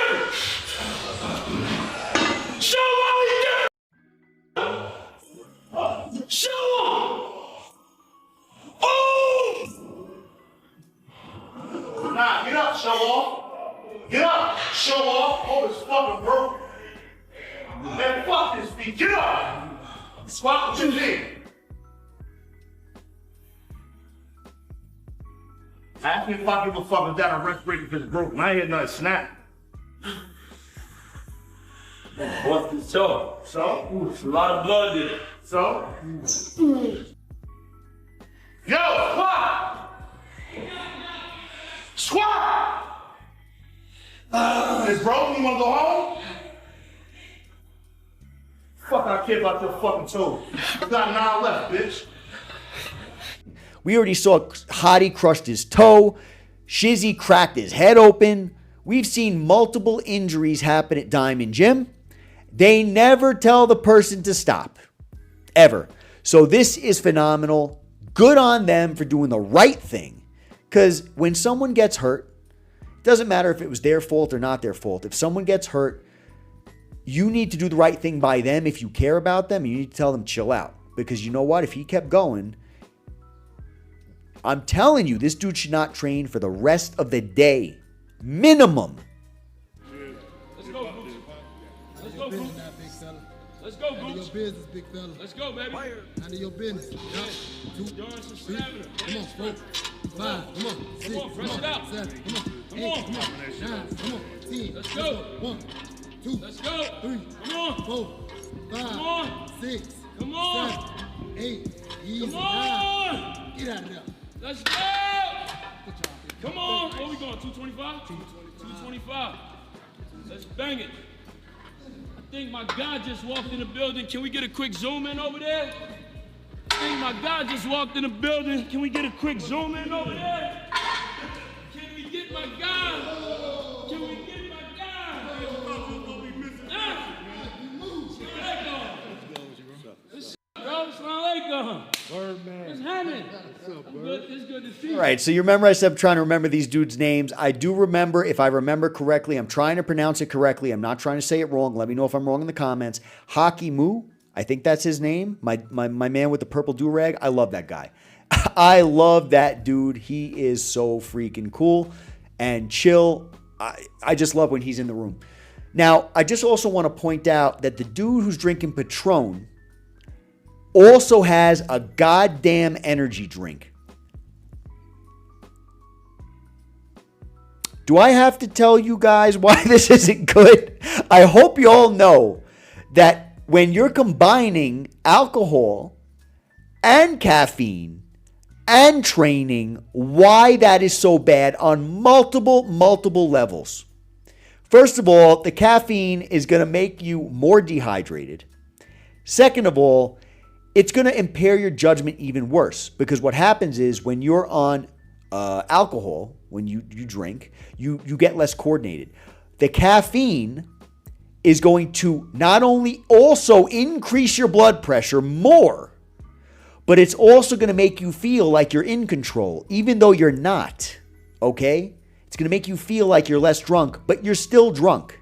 Show what we do! Show them! Oh! Nah, get up, show off. Get up, show off. Oh, it's fucking broke. Man, fuck this feet. Get up. Squat what you did. Ask me if I give a fuck if that a respirator because it's broken. I ain't hear nothing snap. What's the show? So? A lot of blood in it. So? Yo, squat! Squat! It's broken, you wanna go home? Fuck, I care about your fucking toe. You got 9 left, bitch. We already saw Haddy crushed his toe. Shizzy cracked his head open. We've seen multiple injuries happen at Diamond Gym. They never tell the person to stop. ever. So this is phenomenal. Good on them for doing the right thing. Because when someone gets hurt, it doesn't matter if it was their fault or not their fault. If someone gets hurt, you need to do the right thing by them. If you care about them, you need to tell them chill out. Because you know what? If he kept going, I'm telling you, this dude should not train for the rest of the day. Minimum. Let's go, Boo. Let's go, Boo. Let's go, Boo. Your business, big fella. Let's go, baby. Handle your business. Yup. 2, Doing some 3, stamina. come on, 4, 5, come on, 6, Come on, press it out. 7, come on, Come 8, on. come on, 9, come on, 10. Let's go. 1, 2, Let's go. 3, Come on. 4, 5, Come on. 6, Come on. 7, 8. Easy. Come on. 9. Get out of there. Let's go. Come on. Where we going? 225? 225. Let's bang it. I think my guy just walked in the building. Can we get a quick zoom in over there? I think my guy just walked in the building. Can we get a quick zoom in over there? Can we get my guy? Can we get my guy? Ah! Assalamu alaikum. Word, man. What's happening? What's up, bro? It's good to see you. All right, so you remember I said I'm trying to remember these dudes' names. I do remember, if I remember correctly, I'm trying to pronounce it correctly. I'm not trying to say it wrong. Let me know if I'm wrong in the comments. Hockey Moo, I think that's his name. My man with the purple do-rag. I love that guy. I love that dude. He is so freaking cool and chill. I just love when he's in the room. Now, I just also want to point out that the dude who's drinking Patron also has a goddamn energy drink. Do I have to tell you guys why this isn't good? I hope you all know that when you're combining alcohol and caffeine and training, why that is so bad on multiple levels. First of all, the caffeine is going to make you more dehydrated. Second of all, it's going to impair your judgment even worse, because what happens is when you're on alcohol, when you drink, you get less coordinated. The caffeine is going to not only also increase your blood pressure more, but it's also going to make you feel like you're in control, even though you're not, okay? It's going to make you feel like you're less drunk, but you're still drunk.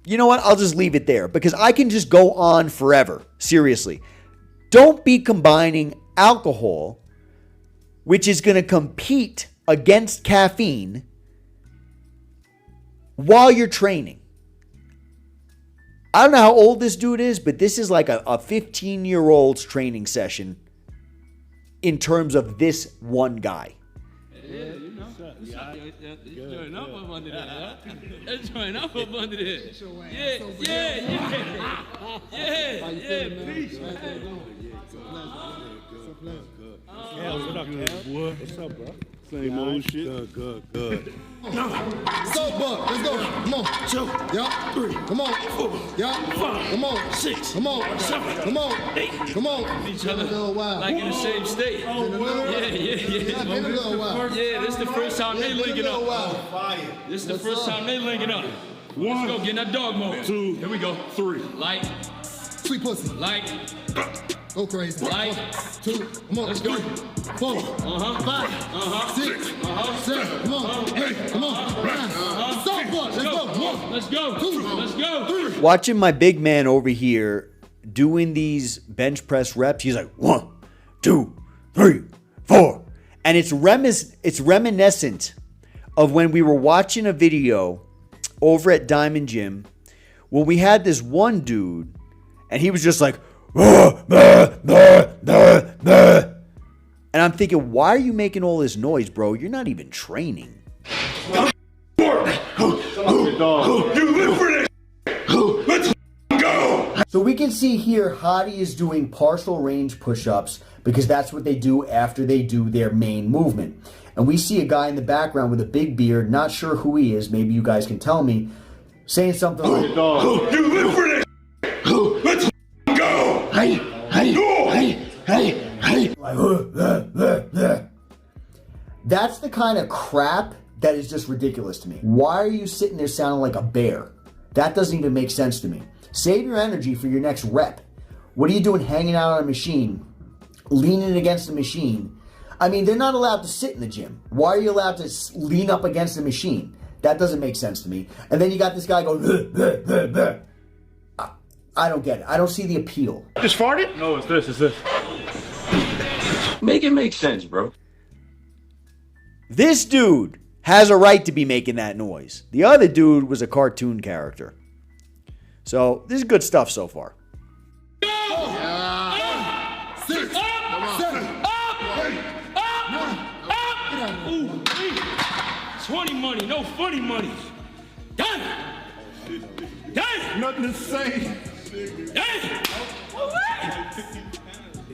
You know what? I'll just leave it there, because I can just go on forever. Seriously. Don't be combining alcohol, which is going to compete against caffeine, while you're training. I don't know how old this dude is, but this is like a 15-year-old's training session in terms of this one guy. Yeah, you know. It's joining up under there, huh? It's joining up under there. Yeah, peace. What up, boy? What's up, bro? Same old shit. Good. So, Buck, let's go. Come on. 2, yup. 3. Come on. 4. Yup. 5. Come on. 6. Come on. 7. Come on. 8. Come on. Each other like in the same state. Yeah. Yeah, this is the first time they linking up. This is the first time they linking up. Let's go, get in that dog mode. 2. Here we go. 3. Light. Sweet pussy. Light. Go crazy. Light. 2. Come on. Let's go. 4. 5. 6. 7. Come on. 8. Come on. 9. So, Buck, let's go. 1. Let's go. 2. Let's go. 3. Watching my big man over here doing these bench press reps, he's like 1, 2, 3, 4, and it's reminiscent of when we were watching a video over at Diamond Gym. Well, we had this one dude, and he was just like, and I'm thinking, why are you making all this noise, bro? You're not even training. So we can see here Haddy is doing partial range push-ups because that's what they do after they do their main movement. And we see a guy in the background with a big beard, not sure who he is, maybe you guys can tell me, saying something like, You live for this. Let's go. Hey. Like, that's the kind of crap that is just ridiculous to me. Why are you sitting there sounding like a bear? That doesn't even make sense to me. Save your energy for your next rep. What are you doing hanging out on a machine, leaning against the machine? I mean, they're not allowed to sit in the gym. Why are you allowed to lean up against the machine? That doesn't make sense to me. And then you got this guy going, bleh, bleh, bleh, bleh. I don't get it. I don't see the appeal. Just farted? No, it's this. Make it make sense, bro. This dude has a right to be making that noise. The other dude was a cartoon character. So, this is good stuff so far. 6, 7, 20 money, no funny money. Done. Done. Nothing to say. Done.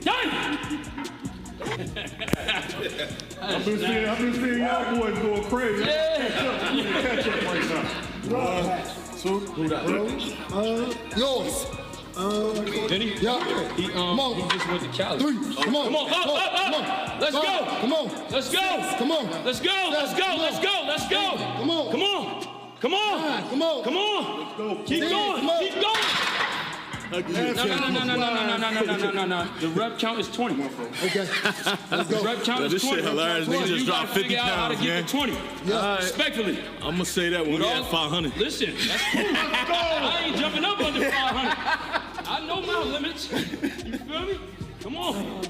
Done. I've been seeing y'all boys going crazy. Catch up right now. So, who that? yours. Did he? Yeah. Come on. He just went to Cali. 3. Come on. Come on, up. Let's go. Come on. Let's go. Come on. Let's go. Let's go. Let's go. Let's go. Come on. Come on. Come on. Come on. Come on. Keep going. Come on. Keep going. No. The rep count is 20. Okay. Let's The go. rep count is This 20. shit hilarious. Nigga just You gotta dropped 50 figure out how to pounds, get man. to 20. Yeah. Respectfully. I'm gonna say that when we at 500. Listen, that's cool. I ain't jumping up under 500. I know my limits. You feel me? Come on.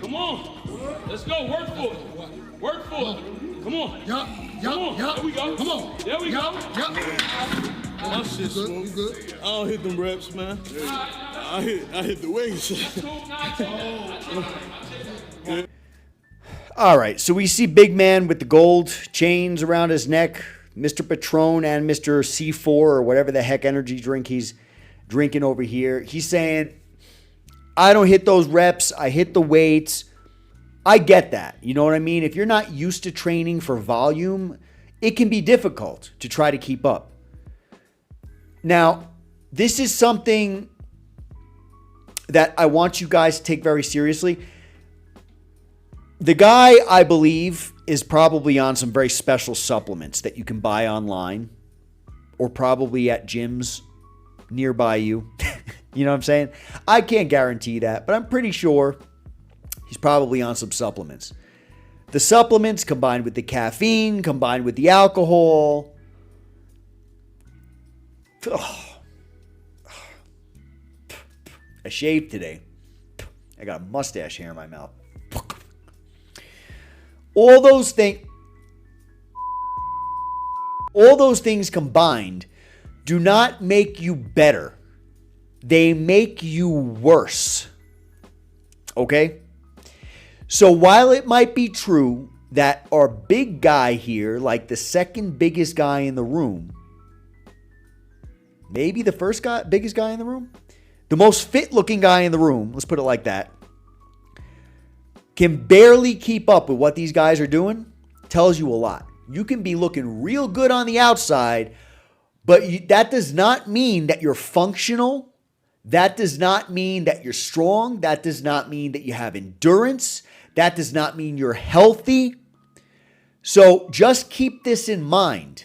Come on. Let's go. Work for it. Work for it. Come on. Come on. There we go. Come on. There we go. My shit's You smooth. good? I don't hit them reps, man. I hit the weights. All right, so we see Big Man with the gold chains around his neck, Mr. Patron and Mr. C4 or whatever the heck energy drink he's drinking over here. He's saying, I don't hit those reps, I hit the weights. I get that. You know what I mean? If you're not used to training for volume, it can be difficult to try to keep up. Now, this is something that I want you guys to take very seriously. The guy, I believe, is probably on some very special supplements that you can buy online or probably at gyms nearby you. You know what I'm saying? I can't guarantee that, but I'm pretty sure he's probably on some supplements. The supplements combined with the caffeine, combined with the alcohol. I shaved today. I got a mustache hair in my mouth. All those things combined do not make you better. They make you worse. Okay? So while it might be true that our big guy here, like the second biggest guy in the room, maybe the biggest guy in the room, the most fit looking guy in the room, let's put it like that, can barely keep up with what these guys are doing, tells you a lot. You can be looking real good on the outside, but that does not mean that you're functional. That does not mean that you're strong. That does not mean that you have endurance. That does not mean you're healthy. So just keep this in mind.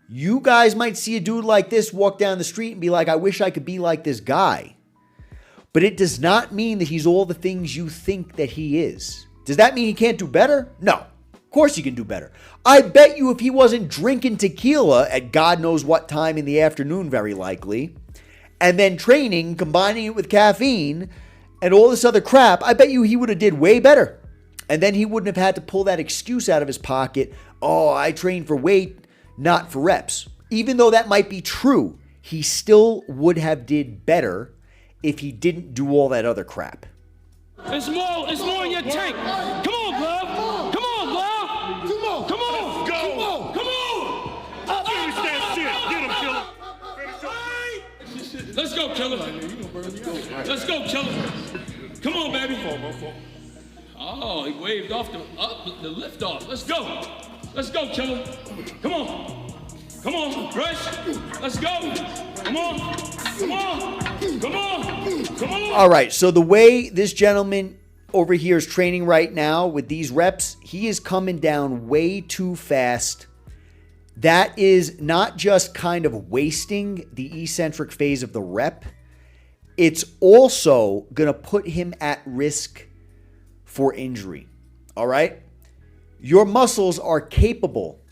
You guys might see a dude like this walk down the street and be like, I wish I could be like this guy. But it does not mean that he's all the things you think that he is. Does that mean he can't do better? No. Of course he can do better. I bet you if he wasn't drinking tequila at God knows what time in the afternoon, very likely, and then training, combining it with caffeine and all this other crap, I bet you he would have did way better. And then he wouldn't have had to pull that excuse out of his pocket, oh, I train for weight, not for reps. Even though that might be true, he still would have did better if he didn't do all that other crap. It's more in your tank. Come on, Glove. Come on, Glove. Come on. Come on. Go. Come on. Come on. Finish that shit. Get him, killer. Let's go, killer. Let's go, killer. Come on, baby. Oh, he waved off the lift off. Let's go. Let's go, killer. Come on. Come on, Rush. Let's go. Come on. Come on. Come on. Come on. All right, so the way this gentleman over here is training right now with these reps, he is coming down way too fast. That is not just kind of wasting the eccentric phase of the rep. it's also going to put him at risk for injury. All right? Your muscles are capable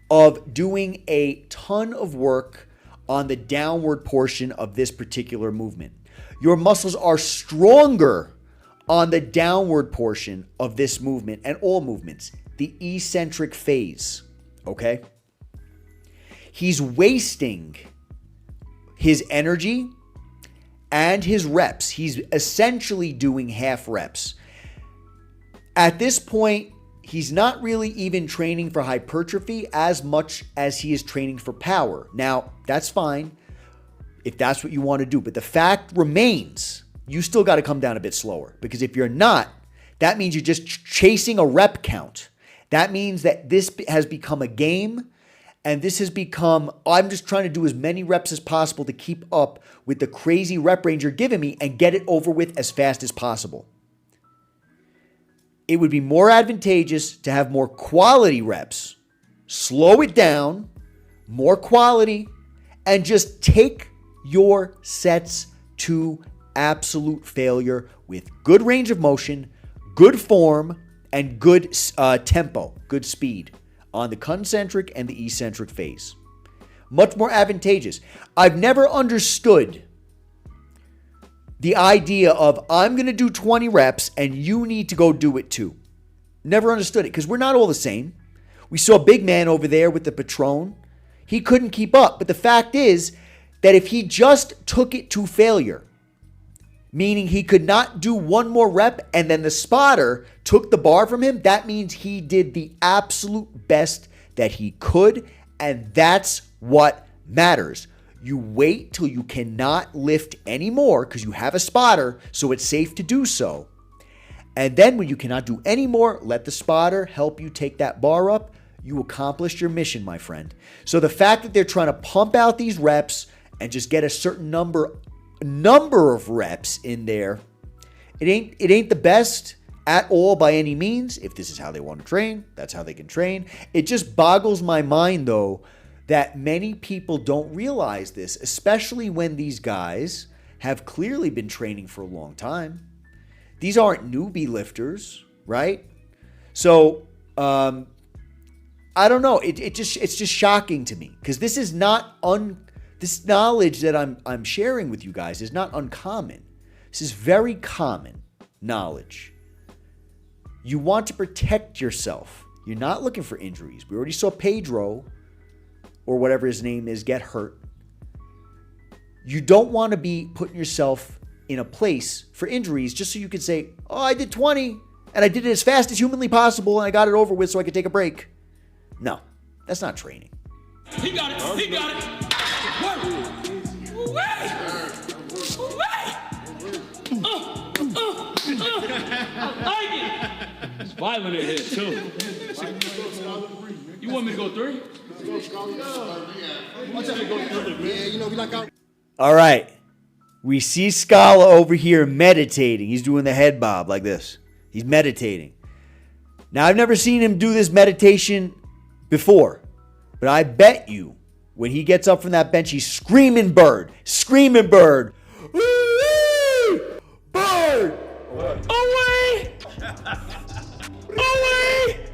of doing a ton of work on the downward portion of this particular movement. Your muscles are stronger on the downward portion of this movement and all movements, the eccentric phase, okay? He's wasting his energy and his reps. He's essentially doing half reps. At this point, he's not really even training for hypertrophy as much as he is training for power. Now, that's fine if that's what you want to do. But the fact remains, you still got to come down a bit slower. Because if you're not, that means you're just chasing a rep count. That means that this has become a game. And this has become, I'm just trying to do as many reps as possible to keep up with the crazy rep range you're giving me and get it over with as fast as possible. It would be more advantageous to have more quality reps, slow it down, more quality, and just take your sets to absolute failure with good range of motion, good form, and good tempo, good speed on the concentric and the eccentric phase. Much more advantageous. I've never understood the idea of I'm going to do 20 reps and you need to go do it too. Never understood it because we're not all the same. We saw a big man over there with the Patron. He couldn't keep up. But the fact is that if he just took it to failure, meaning he could not do one more rep and then the spotter took the bar from him, that means he did the absolute best that he could, and that's what matters. You wait till you cannot lift anymore because you have a spotter, so it's safe to do so. And then when you cannot do any more, let the spotter help you take that bar up. You accomplished your mission, my friend. So the fact that they're trying to pump out these reps and just get a certain number of reps in there, it ain't the best at all by any means. If this is how they want to train, that's how they can train. It just boggles my mind, though, that many people don't realize this, especially when these guys have clearly been training for a long time. These aren't newbie lifters, right? So, I don't know. It's just shocking to me because this is not this knowledge that I'm sharing with you guys is not uncommon. This is very common knowledge. You want to protect yourself. You're not looking for injuries. We already saw Pedro, or whatever his name is, get hurt. You don't want to be putting yourself in a place for injuries just so you can say, oh, I did 20 and I did it as fast as humanly possible and I got it over with so I could take a break. No, that's not training. He got it. He got it. I like it. It's violent in here, too. You want me to go 3? All right. We see Scola over here meditating. He's doing the head bob like this. He's meditating. Now, I've never seen him do this meditation before, but I bet you when he gets up from that bench, he's screaming bird. Screaming bird. Bird! Away! Away!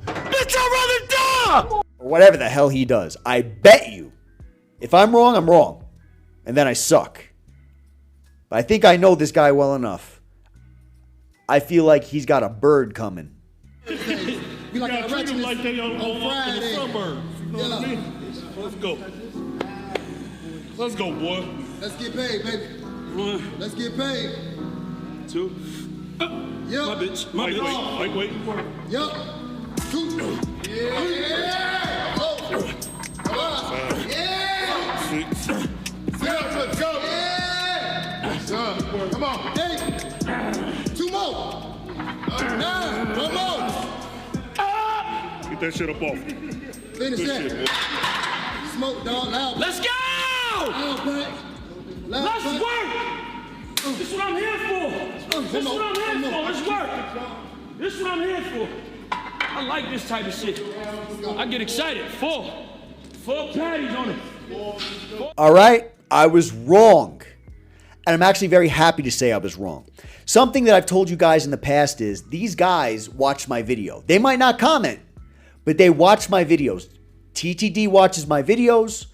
It's over the door! Or whatever the hell he does. I bet you. If I'm wrong, I'm wrong. And then I suck. But I think I know this guy well enough. I feel like he's got a bird coming. We like to treat him like they on Friday. The suburbs. You know what I mean? Let's go. Let's go, boy. Let's get paid, baby. 1, Let's get paid. 2. Yep. My bitch. Wait. Yep. 2. Yeah. Oh. Come on. Yeah. 6. Let's go. Yeah. Come on. 8. 2 more. 9. 1 more. Get that shit up off. Finish Good that. shit, boy. Smoke, dog. Loud. Let's go! Loud pack. Loud Let's pack. work! This is what I'm here for. This is what I'm here for. Let's work. This is what I'm here for. I like this type of shit. I get excited. 4 patties on it. All right, I was wrong. And I'm actually very happy to say I was wrong. Something that I've told you guys in the past is these guys watch my video. They might not comment, but they watch my videos. TTD watches my videos.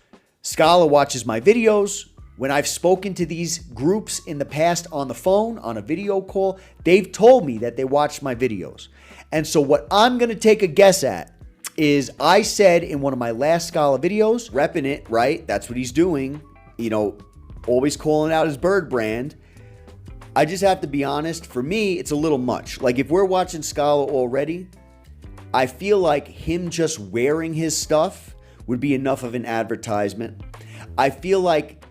Scola watches my videos. When I've spoken to these groups in the past on the phone, on a video call, they've told me that they watch my videos. And so what I'm going to take a guess at is I said in one of my last Scola videos, repping it, right? That's what he's doing. You know, always calling out his bird brand. I just have to be honest. For me, it's a little much. Like if we're watching Scola already, I feel like him just wearing his stuff would be enough of an advertisement. I feel like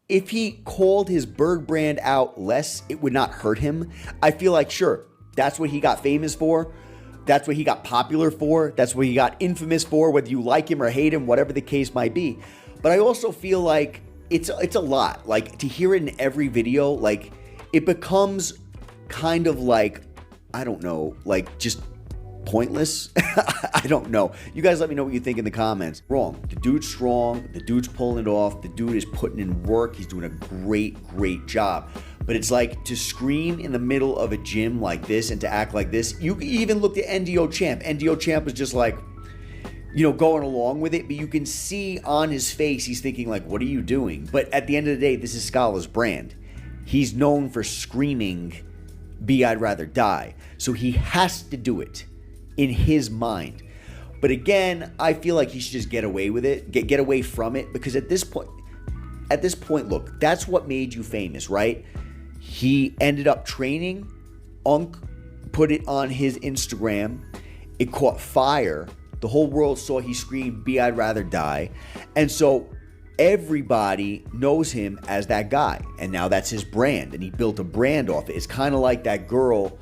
if he called his bird brand out less, it would not hurt him. I feel like, sure, that's what he got famous for. That's what he got popular for. That's what he got infamous for, whether you like him or hate him, whatever the case might be. But I also feel like it's a lot. Like to hear it in every video, like it becomes kind of like, I don't know, like just pointless. I don't know. You guys let me know what you think in the comments. Wrong. The dude's strong. The dude's pulling it off. The dude is putting in work. He's doing a great job. But it's like to scream in the middle of a gym like this and to act like this. You even looked at NDO Champ. NDO Champ was just like, you know, going along with it. But you can see on his face, he's thinking like, what are you doing? But at the end of the day, this is Scola's brand. He's known for screaming, I'd rather die. So he has to do it in his mind. But again, I feel like he should just get away with it, get away from it, because at this point, look, that's what made you famous, right? He ended up training. Unc put it on his Instagram. It caught fire. The whole world saw he screamed, I'd rather die. And so everybody knows him as that guy. And now that's his brand. And he built a brand off it. It's kind of like that girl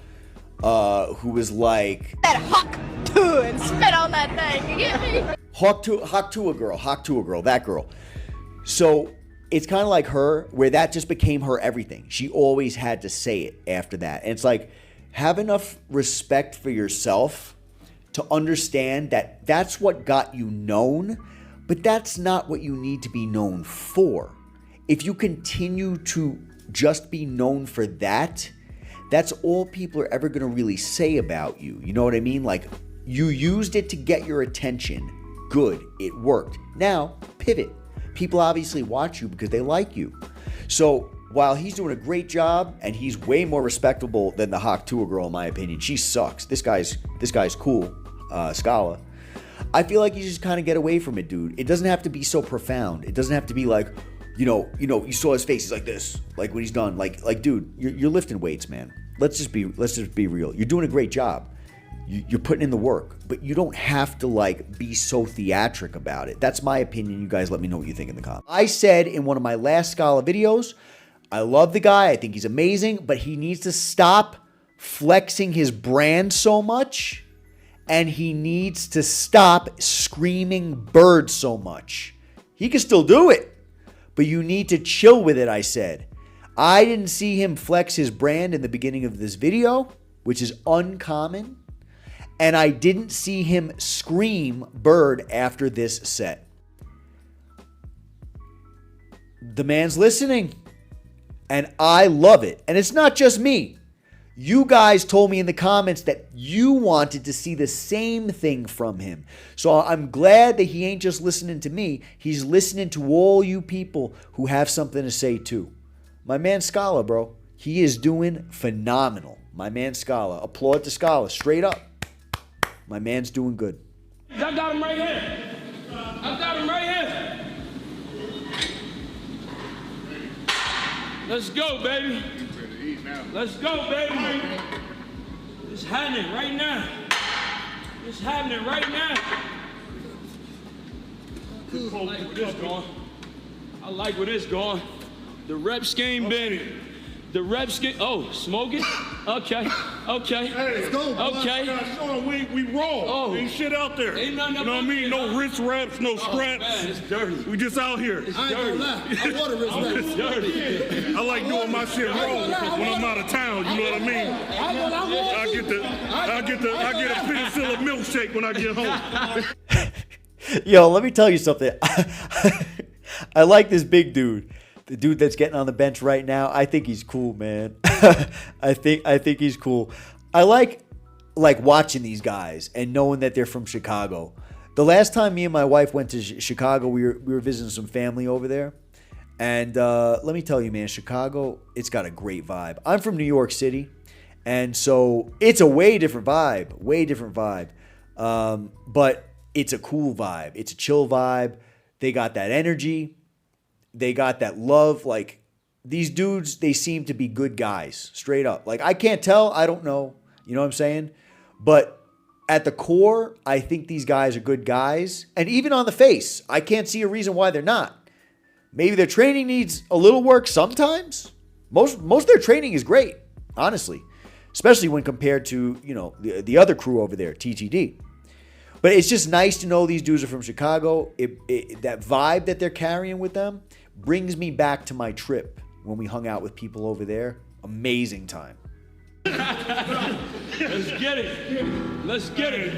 who was like that hawk to and spit on that thing. You get me? Hawk to a girl, that girl. So it's kind of like her, where that just became her everything. She always had to say it after that. And it's like, have enough respect for yourself to understand that that's what got you known, but that's not what you need to be known for. If you continue to just be known for that, that's all people are ever going to really say about you. You know what I mean? Like, you used it to get your attention. Good. It worked. Now, pivot. People obviously watch you because they like you. So, while he's doing a great job, and he's way more respectable than the Hawk Tua girl, in my opinion. She sucks. This guy's cool, Scola. I feel like you just kind of get away from it, dude. It doesn't have to be so profound. It doesn't have to be like, you know, you saw his face. He's like this, like when he's done. Like, dude, you're lifting weights, man. Let's just be real. You're doing a great job. You're putting in the work, but you don't have to like be so theatric about it. That's my opinion. You guys let me know what you think in the comments. I said in one of my last Scola videos, I love the guy. I think he's amazing, but he needs to stop flexing his brand so much, and he needs to stop screaming bird so much. He can still do it, but you need to chill with it, I said. I didn't see him flex his brand in the beginning of this video, which is uncommon. And I didn't see him scream bird after this set. The man's listening. And I love it. And it's not just me. You guys told me in the comments that you wanted to see the same thing from him. So I'm glad that he ain't just listening to me. He's listening to all you people who have something to say too. My man Scola, bro. He is doing phenomenal. My man Scola. Applaud to Scola. Straight up. My man's doing good. I got him right here. I got him right here. Let's go, baby. Let's go, baby. It's happening right now. It's happening right now. I like where this going. I like where this going. The rep scheme been. The rep scheme. Oh, smoking? Okay. Okay. Hey, let's go, okay. Sean, we raw. Oh. Ain't shit out there. Ain't nothing you know what I mean? No wrist wraps, no straps. Man, it's dirty. We just out here. It's I ain't dirty. gonna lie. I want a wrist wrap. It's dirty. I like doing my shit raw when I'm out of town. You know what I mean? I get a penicillin milkshake when I get home. Yo, let me tell you something. I like this big dude. The dude that's getting on the bench right now, I think he's cool, man. I think he's cool. I like watching these guys and knowing that they're from Chicago. The last time me and my wife went to Chicago, we were visiting some family over there. And let me tell you, man, Chicago, it's got a great vibe. I'm from New York City, and so it's a way different vibe. But it's a cool vibe. It's a chill vibe. They got that energy. They got that love. Like, these dudes, they seem to be good guys, straight up. Like, I can't tell. I don't know. You know what I'm saying? But at the core, I think these guys are good guys. And even on the face, I can't see a reason why they're not. Maybe their training needs a little work sometimes. Most of their training is great, honestly. Especially when compared to, you know, the other crew over there, TTD. But it's just nice to know these dudes are from Chicago. That vibe that they're carrying with them brings me back to my trip when we hung out with people over there. Amazing time. Let's get it. Let's get it.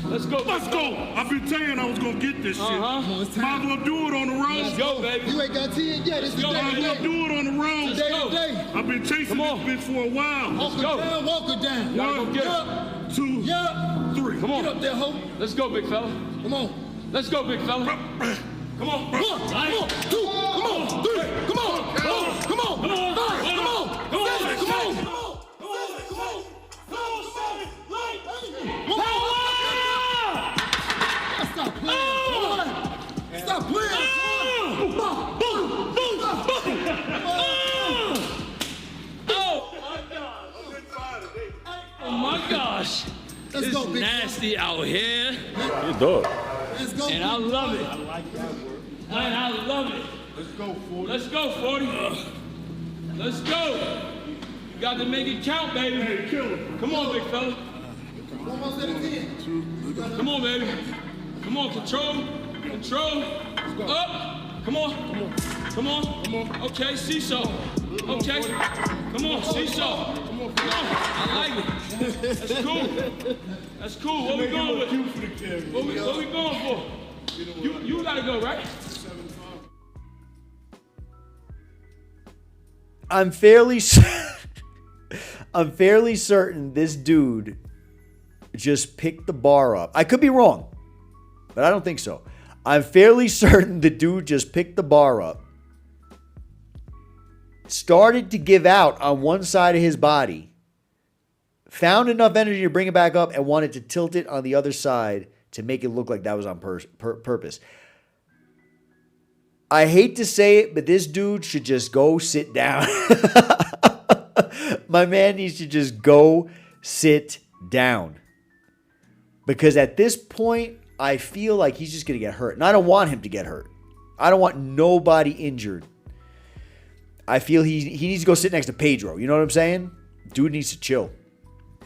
Let's go. Let's go. I've been saying I was going to get this shit. Might as well do it on the road. Let's go, baby. You ain't got 10 yet. It's the day Might as well do it on the road. today. I've been chasing this bitch for a while. Walk her down, walk her down. Gotta go get Yup. it. 2, Yup. 3. Come on. Get up there, ho. Let's go, big fella. Come on. Let's go, big fella. Come on. Come on. Come on. 2. Come on. 3. Come on. Come on. Come on. 5. Come on. 7. Come on. Come on. Stop playing. Stop playing. Oh my gosh. Let's It's go, big nasty out here. It's dog. Let's go. And I love it. And I love it. Let's go, 40. Let's go, 40. Let's go. You got to make it count, baby. Hey, kill him. Come on, big fella. Almost at 10. Come on, baby. Come on, control. Control. Up. Come on. Come on. Okay, seesaw. Okay. Come on, seesaw. Come on. I like it. That's cool. That's cool. What we going with? What we going for? You gotta go, right? I'm fairly certain this dude just picked the bar up. I could be wrong, but I don't think so. I'm fairly certain the dude just picked the bar up, started to give out on one side of his body, found enough energy to bring it back up, and wanted to tilt it on the other side to make it look like that was on purpose. I hate to say it, but this dude should just go sit down. My man needs to just go sit down. Because at this point, I feel like he's just going to get hurt. And I don't want him to get hurt. I don't want nobody injured. I feel he needs to go sit next to Pedro. You know what I'm saying? Dude needs to chill.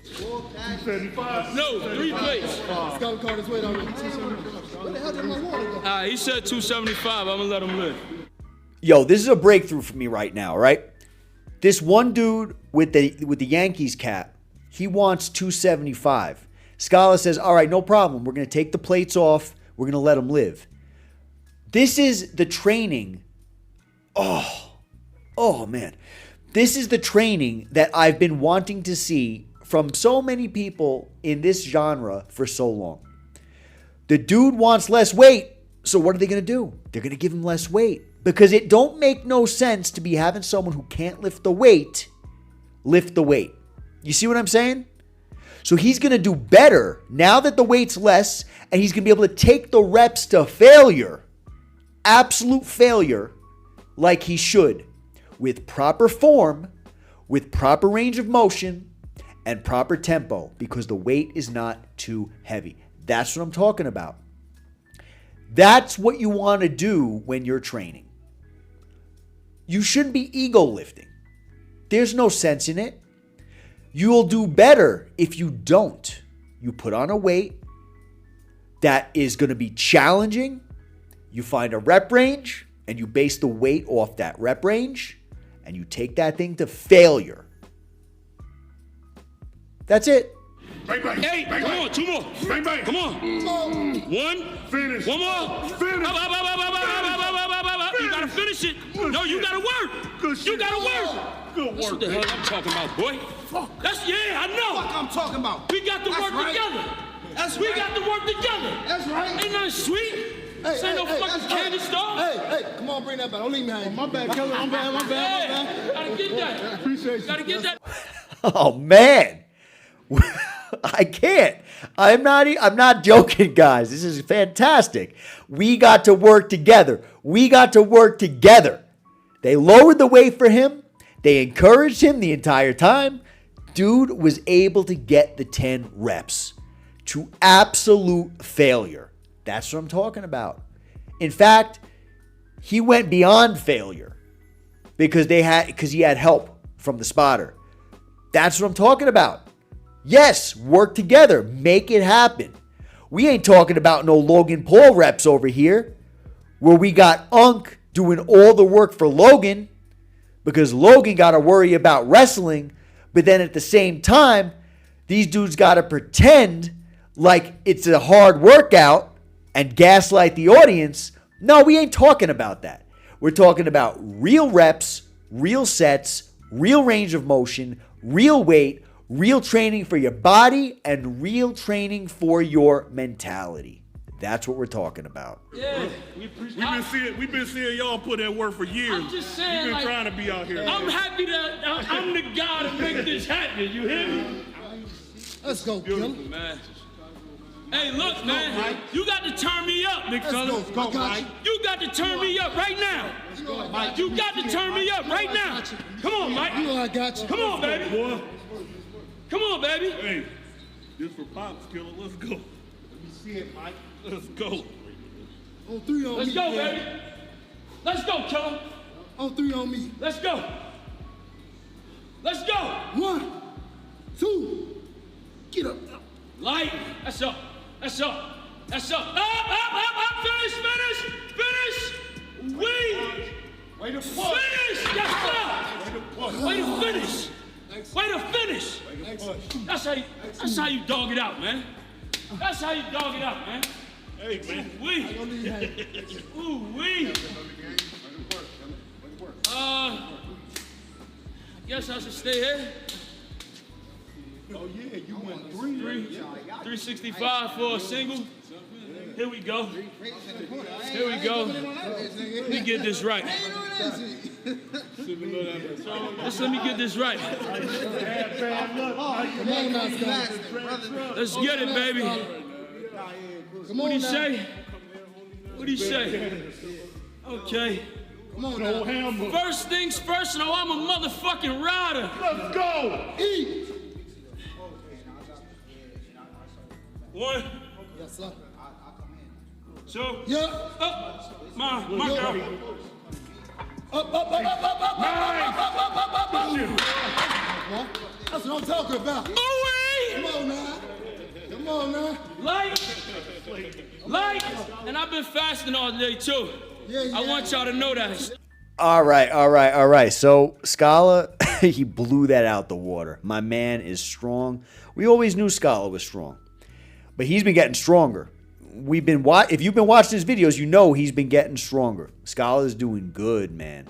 275. No, 3 plates. Scola card his weight already. Where the hell did my water go? He said 275. I'm gonna let him live. Yo, this is a breakthrough for me right now, right? This one dude with the Yankees cap, he wants 275. Scola says, all right, no problem. We're going to take the plates off. We're going to let him live. This is the training. Oh, man. This is the training that I've been wanting to see from so many people in this genre for so long. The dude wants less weight, so what are they going to do? They're going to give him less weight. Because it don't make no sense to be having someone who can't lift the weight lift the weight. You see what I'm saying? So he's going to do better now that the weight's less, and he's going to be able to take the reps to failure, absolute failure, like he should, with proper form, with proper range of motion, and proper tempo, because the weight is not too heavy. That's what I'm talking about. That's what you want to do when you're training. You shouldn't be ego lifting. There's no sense in it. You'll do better if you don't. You put on a weight that is going to be challenging. You find a rep range and you base the weight off that rep range and you take that thing to failure. That's it. Bang, bang. Hey, Bang, come bang. on, 2 more. Bang, bang. Come on. 1. Finish. One more. Finish. You gotta finish it. No, you gotta work. You gotta work. Good That's what work, the hell I'm talking about, boy. That's, yeah, I know. Fuck I'm talking about. We got to work together. We got to work together. That's right. Ain't nothing sweet. This ain't no fucking candy store. Hey, come on, bring that back. Don't leave me hanging. My bad, Keller. My bad. Yeah, gotta get that. Appreciate you. Gotta get that. Oh man, I can't. I'm not joking, guys. This is fantastic. We got to work together. We got to work together. They lowered the weight for him. They encouraged him the entire time. Dude was able to get the 10 reps to absolute failure. That's what I'm talking about. In fact, he went beyond failure because he had help from the spotter. That's what I'm talking about. Yes, work together, make it happen. We ain't talking about no Logan Paul reps over here, where we got Unc doing all the work for Logan because Logan got to worry about wrestling, but then at the same time, these dudes got to pretend like it's a hard workout and gaslight the audience. No, we ain't talking about that. We're talking about real reps, real sets, real range of motion, real weight, real training for your body, and real training for your mentality. That's what we're talking about. Yeah, We've been seeing y'all put in work for years. I'm just saying, We've been like, trying to be out here. I'm happy that I'm the guy to make this happen. You hear me? Let's go, Keller. Man. Hey, look, man. You got to turn me up, big fella. Let's go, Mike. You got to turn me up right now. You got to turn me up right now. Come on, Mike. You know I got you. Come on, baby. Boy, Come on, baby. hey, this for Pops, Killer. Let's go. Let me see it, Mike. Let's go. On 3 on Let's me. go, man. baby. Let's go, killer. On 3 on me. Let's go. Let's go. 1, 2. Get up. Light. That's up. That's up. That's up. Up. Finish. Way to push. Finish. Yes, sir. Way to finish. Way to finish. That's how you dog it out, man. That's how you dog it out, man. Hey, man. Ooh-wee. Guess I should stay here. Oh, yeah, you went 365 for a single. Here we go. Here we go. Let me get this right. Let me get this right. Let's get it, baby. What do you say? What do you say? Okay. Come on now. First things first, no, I'm a motherfucking rider. Let's go. Eat. 1, Yes, sir. 2. Yeah. Up. My girl. Up. That's what I'm talking about. Ooh-wee. Come on now. Light. And I've been fasting all day too. Yeah. I want y'all to know that. All right. So Scola, he blew that out the water. My man is strong. We always knew Scola was strong, but he's been getting stronger. If you've been watching his videos, you know he's been getting stronger. Scola is doing good, man.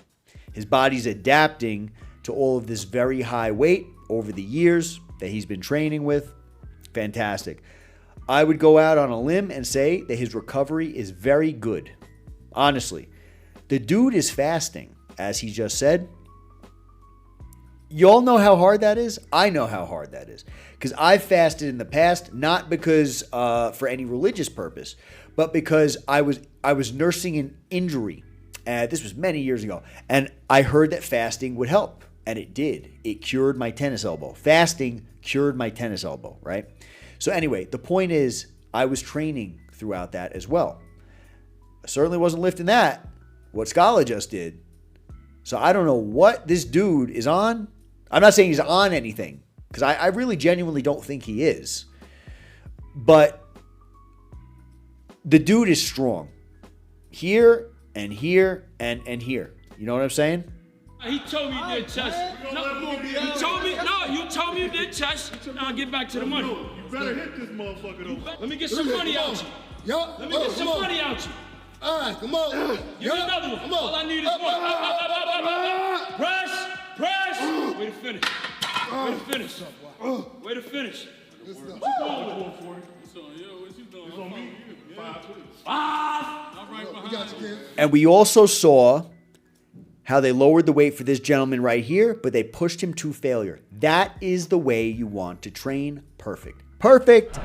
His body's adapting to all of this very high weight over the years that he's been training with. Fantastic. I would go out on a limb and say that his recovery is very good. Honestly, the dude is fasting, as he just said. Y'all know how hard that is? I know how hard that is. Because I've fasted in the past, not because for any religious purpose, but because I was nursing an injury. This was many years ago. And I heard that fasting would help. And it did. It cured my tennis elbow. Fasting cured my tennis elbow, right? So anyway, the point is, I was training throughout that as well. I certainly wasn't lifting that, what Scola just did. So I don't know what this dude is on. I'm not saying he's on anything, because I really genuinely don't think he is. But the dude is strong. Here and here and here. You know what I'm saying? He told me you did chest. You told me you did chest. Now get back to the money. You better hit this motherfucker though. Let me get some money out you. Yeah. Let me get some money out you. All right, come on. Give me another one. Come on. All I need is one. Press. Way to finish. Way to finish. Way to finish. Good stuff. What you doing? It's on me. 5. Five. We got you, kid. And we also saw how they lowered the weight for this gentleman right here, but they pushed him to failure. That is the way you want to train perfect. Perfect.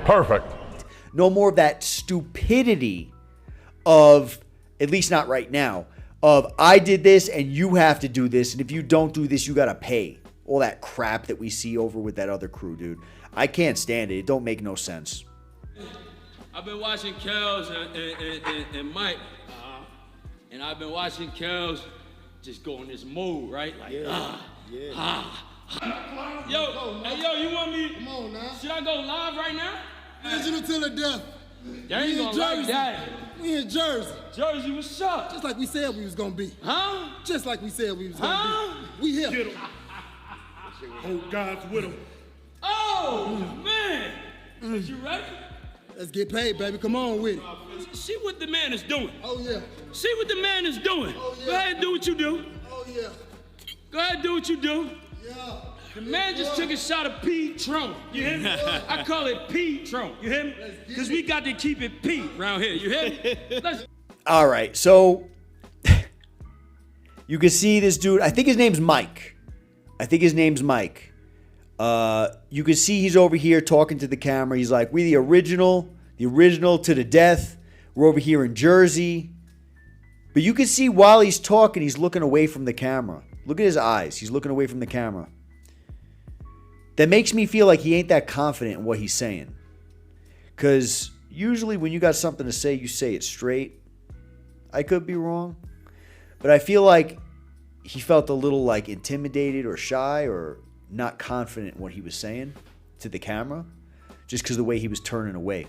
No more of that stupidity of, at least not right now, of I did this and you have to do this, and if you don't do this, you got to pay. All that crap that we see over with that other crew, dude. I can't stand it. It don't make no sense. I've been watching Kels and Mike, and I've been watching Kels just go in this mode, right? Like, Yo, you want me? Come on now. Should I go live right now? Original till the death. They ain't gonna like that. We in Jersey. Jersey, what's up? Just like we said we was gonna be. Huh? Just like we said we was gonna be. We here. Get him. Hope God's with him. Oh, man. You ready? Let's get paid, baby. Come on with it. See what the man is doing. Oh, yeah. See what the man is doing. Oh, yeah. Go ahead and do what you do. Oh, yeah. Go ahead and do what you do. Yeah. The man just took a shot of P-Tron. You hear me? I call it P-Tron. You hear me? Because we got to keep it P around here. You hear me? Let's. All right, so you can see this dude. I think his name's Mike. You can see he's over here talking to the camera. He's like, we the original to the death. We're over here in Jersey. But you can see while he's talking, he's looking away from the camera. Look at his eyes. He's looking away from the camera. That makes me feel like he ain't that confident in what he's saying. Because usually when you got something to say, you say it straight. I could be wrong. But I feel like he felt a little like intimidated or shy or not confident in what he was saying to the camera. Just because of the way he was turning away.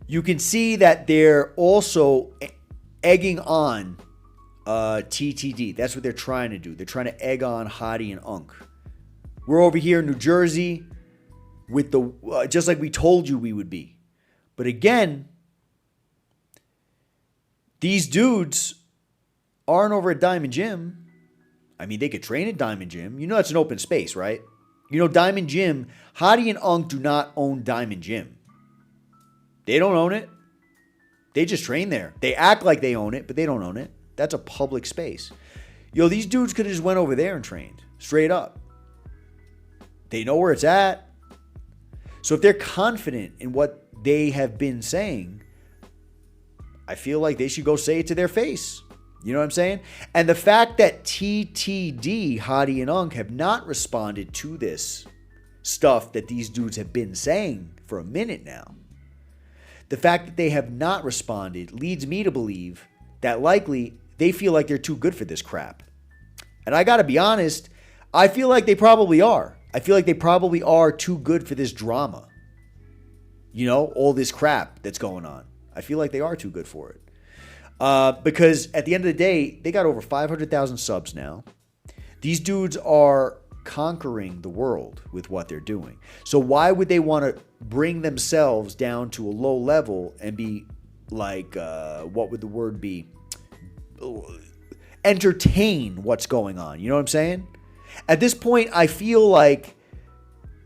You can see that they're also egging on TTD. That's what they're trying to do. They're trying to egg on Haddy and Unc. We're over here in New Jersey with the just like we told you we would be. But again, these dudes aren't over at Diamond Gym. I mean, they could train at Diamond Gym. You know that's an open space, right? You know Diamond Gym, Haddy and Unc do not own Diamond Gym. They don't own it. They just train there. They act like they own it, but they don't own it. That's a public space. Yo, these dudes could have just went over there and trained. Straight up. They know where it's at. So if they're confident in what they have been saying, I feel like they should go say it to their face. You know what I'm saying? And the fact that TTD, Haddy and Unc, have not responded to this stuff that these dudes have been saying for a minute now, the fact that they have not responded leads me to believe that likely they feel like they're too good for this crap. And I got to be honest, I feel like they probably are. I feel like they probably are too good for this drama. You know, all this crap that's going on. I feel like they are too good for it. Because at the end of the day, they got over 500,000 subs now. These dudes are conquering the world with what they're doing. So why would they want to bring themselves down to a low level and be like, what would the word be? Entertain what's going on. You know what I'm saying? At this point, I feel like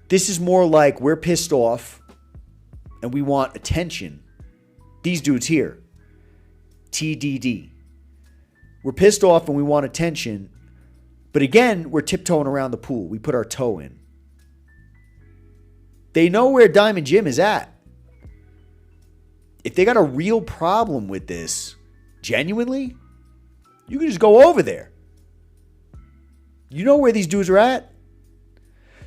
this is more like we're pissed off and we want attention. These dudes here, TDD. We're pissed off and we want attention. But again, we're tiptoeing around the pool. We put our toe in. They know where Diamond Gym is at. If they got a real problem with this, genuinely, you can just go over there. You know where these dudes are at.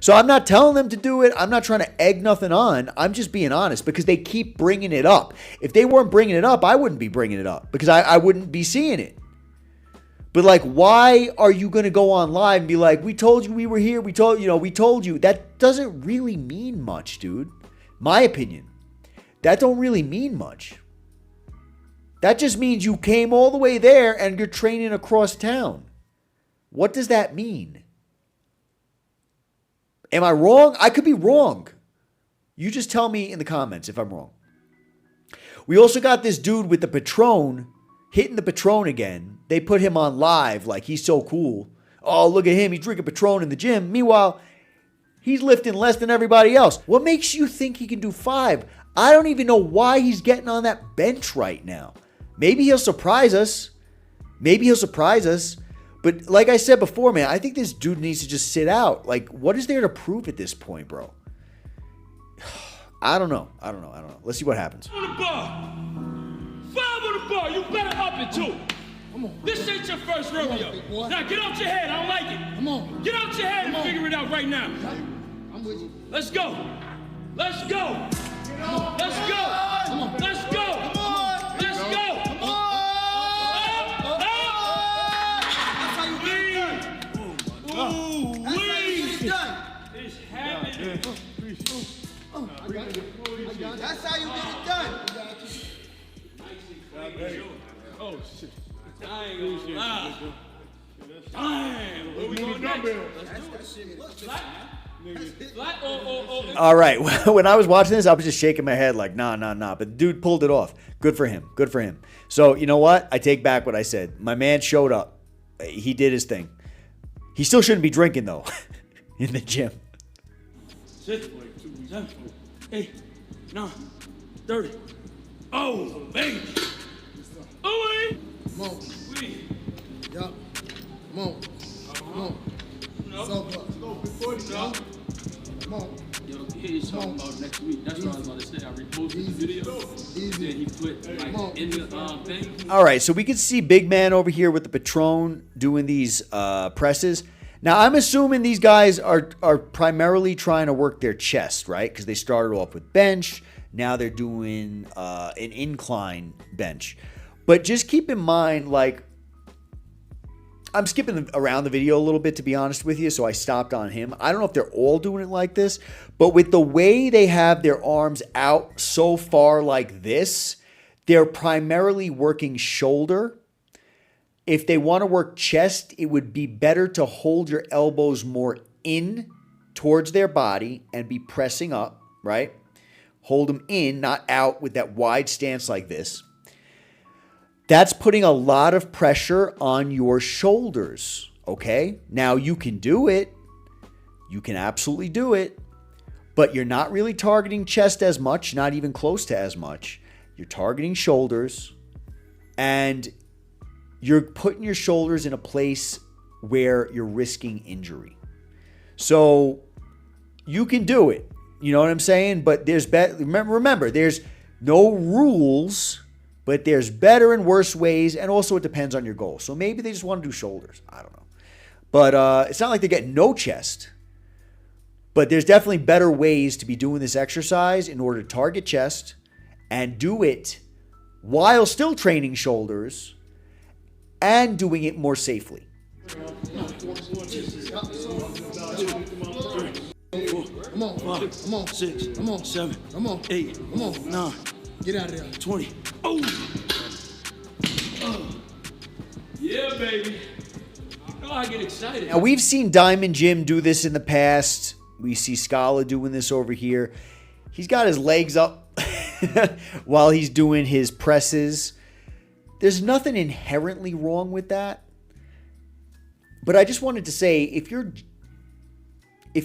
So I'm not telling them to do it. I'm not trying to egg nothing on. I'm just being honest because they keep bringing it up. If they weren't bringing it up, I wouldn't be bringing it up because I wouldn't be seeing it. But like, why are you going to go on live and be like, we told you we were here. We told you. That doesn't really mean much, dude. My opinion. That don't really mean much. That just means you came all the way there and you're training across town. What does that mean? Am I wrong? I could be wrong. You just tell me in the comments if I'm wrong. We also got this dude with the Patron, hitting the Patron again. They put him on live like he's so cool. Oh, look at him. He's drinking Patron in the gym. Meanwhile, he's lifting less than everybody else. What makes you think he can do 5? I don't even know why he's getting on that bench right now. Maybe he'll surprise us. But like I said before, man, I think this dude needs to just sit out. Like, what is there to prove at this point, bro? I don't know. Let's see what happens. On the bar. 5 on the bar. You better up it too. Come on. This ain't your first rodeo. big boy. Now get out your head. I don't like it. Come on. Get out your head and figure it out right now. I'm with you. Let's go. Let's go. Let's go. Come on. Let's go. Come on. Let's go. Come on. That's how you get it done. Ooh, That's how you get it done. It's happening. That's how you get it done. Oh, shit. I ain't gonna lie. Damn. Where we going next? Flat or All right. When I was watching this, I was just shaking my head like, nah. But the dude pulled it off. Good for him. So, you know what? I take back what I said. My man showed up. He did his thing. He still shouldn't be drinking, though, in the gym. 6, 7, 8, 9, 30. Oh, baby. Oh, wait. Come on. Yup. Come on. Come on. No. So close. No. Come on. Yo, he's talking about next week. That's what I was about to say. I reposted the video. Easy. Then he put like in the thing. All right. So we can see Big Man over here with the Patron doing these presses. Now, I'm assuming these guys are primarily trying to work their chest, right? Because they started off with bench. Now they're doing an incline bench. But just keep in mind, like, I'm skipping around the video a little bit, to be honest with you, so I stopped on him. I don't know if they're all doing it like this, but with the way they have their arms out so far like this, they're primarily working shoulder. If they want to work chest, it would be better to hold your elbows more in towards their body and be pressing up, right? Hold them in, not out with that wide stance like this. That's putting a lot of pressure on your shoulders, okay? Now, you can do it. You can absolutely do it. But you're not really targeting chest as much, not even close to as much. You're targeting shoulders. And you're putting your shoulders in a place where you're risking injury. So, you can do it. You know what I'm saying? But remember, there's no rules. But there's better and worse ways, and also it depends on your goal. So maybe they just want to do shoulders. I don't know. But it's not like they're getting no chest. But there's definitely better ways to be doing this exercise in order to target chest and do it while still training shoulders and doing it more safely. 4, come on. 5, come on. 6, come on. 7, come on. 8, come on. 9. Get out of there. 20. Oh. Yeah, baby. Oh, I get excited. Now, we've seen Diamond Jim do this in the past. We see Scola doing this over here. He's got his legs up while he's doing his presses. There's nothing inherently wrong with that. But I just wanted to say, if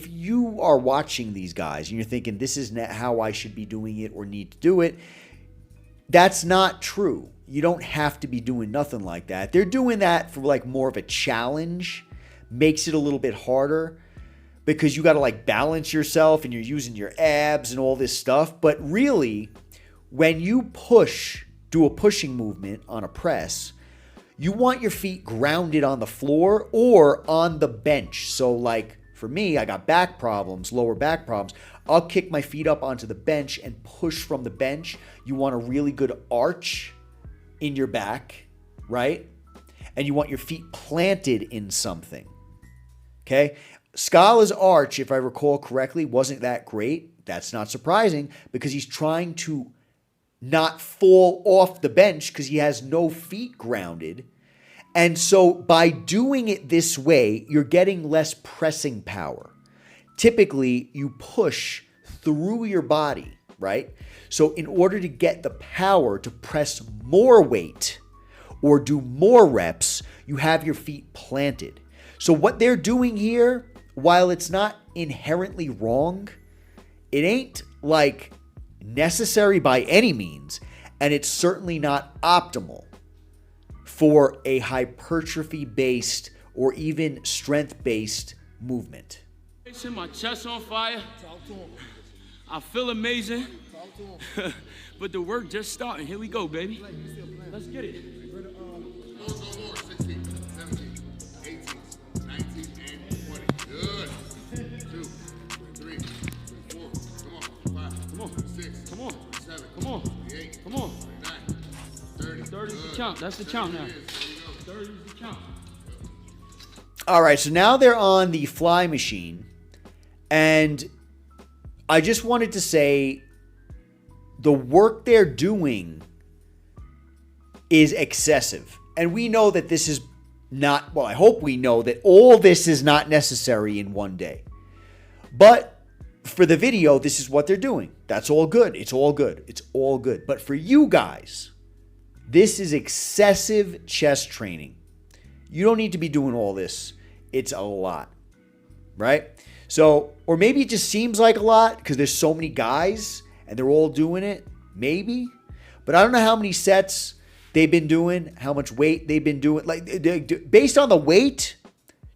you are watching these guys and you're thinking, this is not how I should be doing it or need to do it, that's not true. You don't have to be doing nothing like that. They're doing that for like more of a challenge. Makes it a little bit harder because you got to like balance yourself and you're using your abs and all this stuff. But really, when you do a pushing movement on a press, you want your feet grounded on the floor or on the bench. So like for me, I got back problems, lower back problems. I'll kick my feet up onto the bench and push from the bench. You want a really good arch in your back, right? And you want your feet planted in something, okay? Scala's arch, if I recall correctly, wasn't that great. That's not surprising because he's trying to not fall off the bench because he has no feet grounded. And so by doing it this way, you're getting less pressing power. Typically, you push through your body, right? So in order to get the power to press more weight or do more reps, you have your feet planted. So what they're doing here, while it's not inherently wrong, it ain't like necessary by any means, and it's certainly not optimal for a hypertrophy-based or even strength-based movement. My chest on fire. I feel amazing. But the work just starting. Here we go, baby. Let's get it. 16, 17, 18, 19, and 20. Good. 2, 3, 4. Come on. 5. Come on. 6. Come on. 7. Come on. 8. Come on. 9. 30. 30 is the count. That's the count now. 30 is the count. All right, so now they're on the fly machine, and I just wanted to say the work they're doing is excessive. And we know that this is not, well, I hope we know that all this is not necessary in one day. But for the video, this is what they're doing. That's all good. It's all good. It's all good. But for you guys, this is excessive chest training. You don't need to be doing all this. It's a lot, right? So, or maybe it just seems like a lot because there's so many guys and they're all doing it. Maybe. But I don't know how many sets they've been doing, how much weight they've been doing. Like, based on the weight,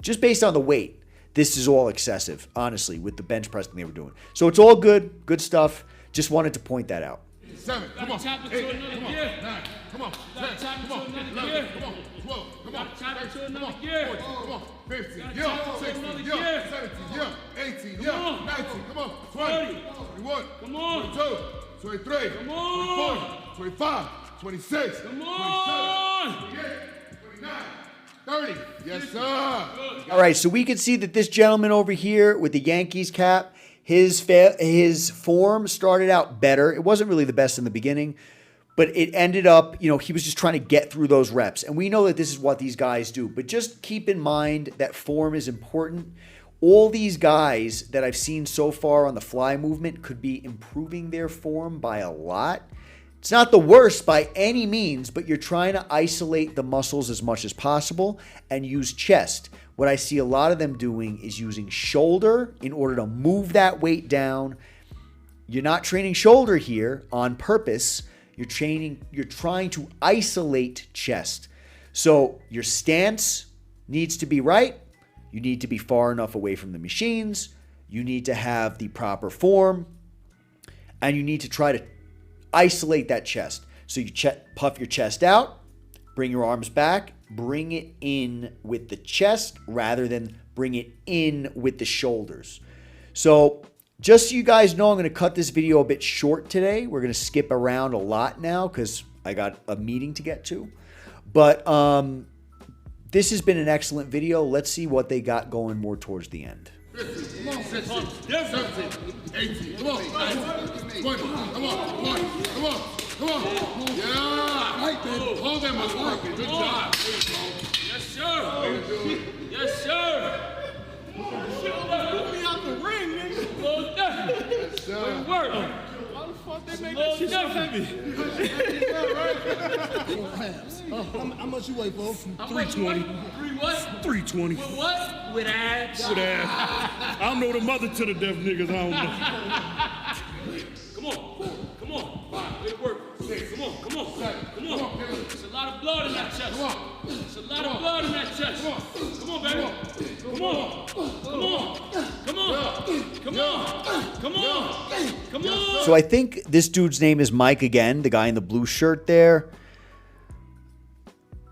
just based on the weight, this is all excessive, honestly, with the bench press they were doing. So it's all good, good stuff. Just wanted to point that out. 7. Come on. 8. Come on. 9. Come on. 10. Come on. 11. Come on. 12. Come on. 13. Come on. 14. Come on. 15. Yeah. 16. Yeah. 17. Yeah. 18. Yeah. 19. Come on. 20. 21. Come on. 22. 23. Come on. 24. 25. 26. Come on. 27. 28. 29. 30. Yes, sir. All right, so we can see that this gentleman over here with the Yankees cap, his form started out better. It wasn't really the best in the beginning, but it ended up, he was just trying to get through those reps. And we know that this is what these guys do. But just keep in mind that form is important. All these guys that I've seen so far on the fly movement could be improving their form by a lot. It's not the worst by any means, but you're trying to isolate the muscles as much as possible and use chest. What I see a lot of them doing is using shoulder in order to move that weight down. You're not training shoulder here on purpose. You're trying to isolate chest. So your stance needs to be right. You need to be far enough away from the machines. You need to have the proper form. And you need to try to isolate that chest. So you puff your chest out, bring your arms back, bring it in with the chest rather than bring it in with the shoulders. So just so you guys know, I'm going to cut this video a bit short today. We're going to skip around a lot now because I got a meeting to get to. But this has been an excellent video. Let's see what they got going more towards the end. 15, come on, 16, 17, 18, come on, 20, come on, come on, come on, yeah, right there, hold that motherfucker, good job. Yes, sir. Yes, sir. Put me out the ring, nigga. Slow down. Yes, sir. Good work. Why the fuck they make that shit so heavy? How much you weigh, bro? 320. 3 what? 320. What? With abs? With ass. I don't know the mother to the deaf niggas. I don't know. Come on. Come on. Way to work. Come on. Come on. Come on. There's a lot of blood in that chest. Come on. There's a lot of blood in that chest. Come on, baby. Come on. Come on. Come on. Come on. Come on. Come on. So I think this dude's name is Mike again, the guy in the blue shirt there.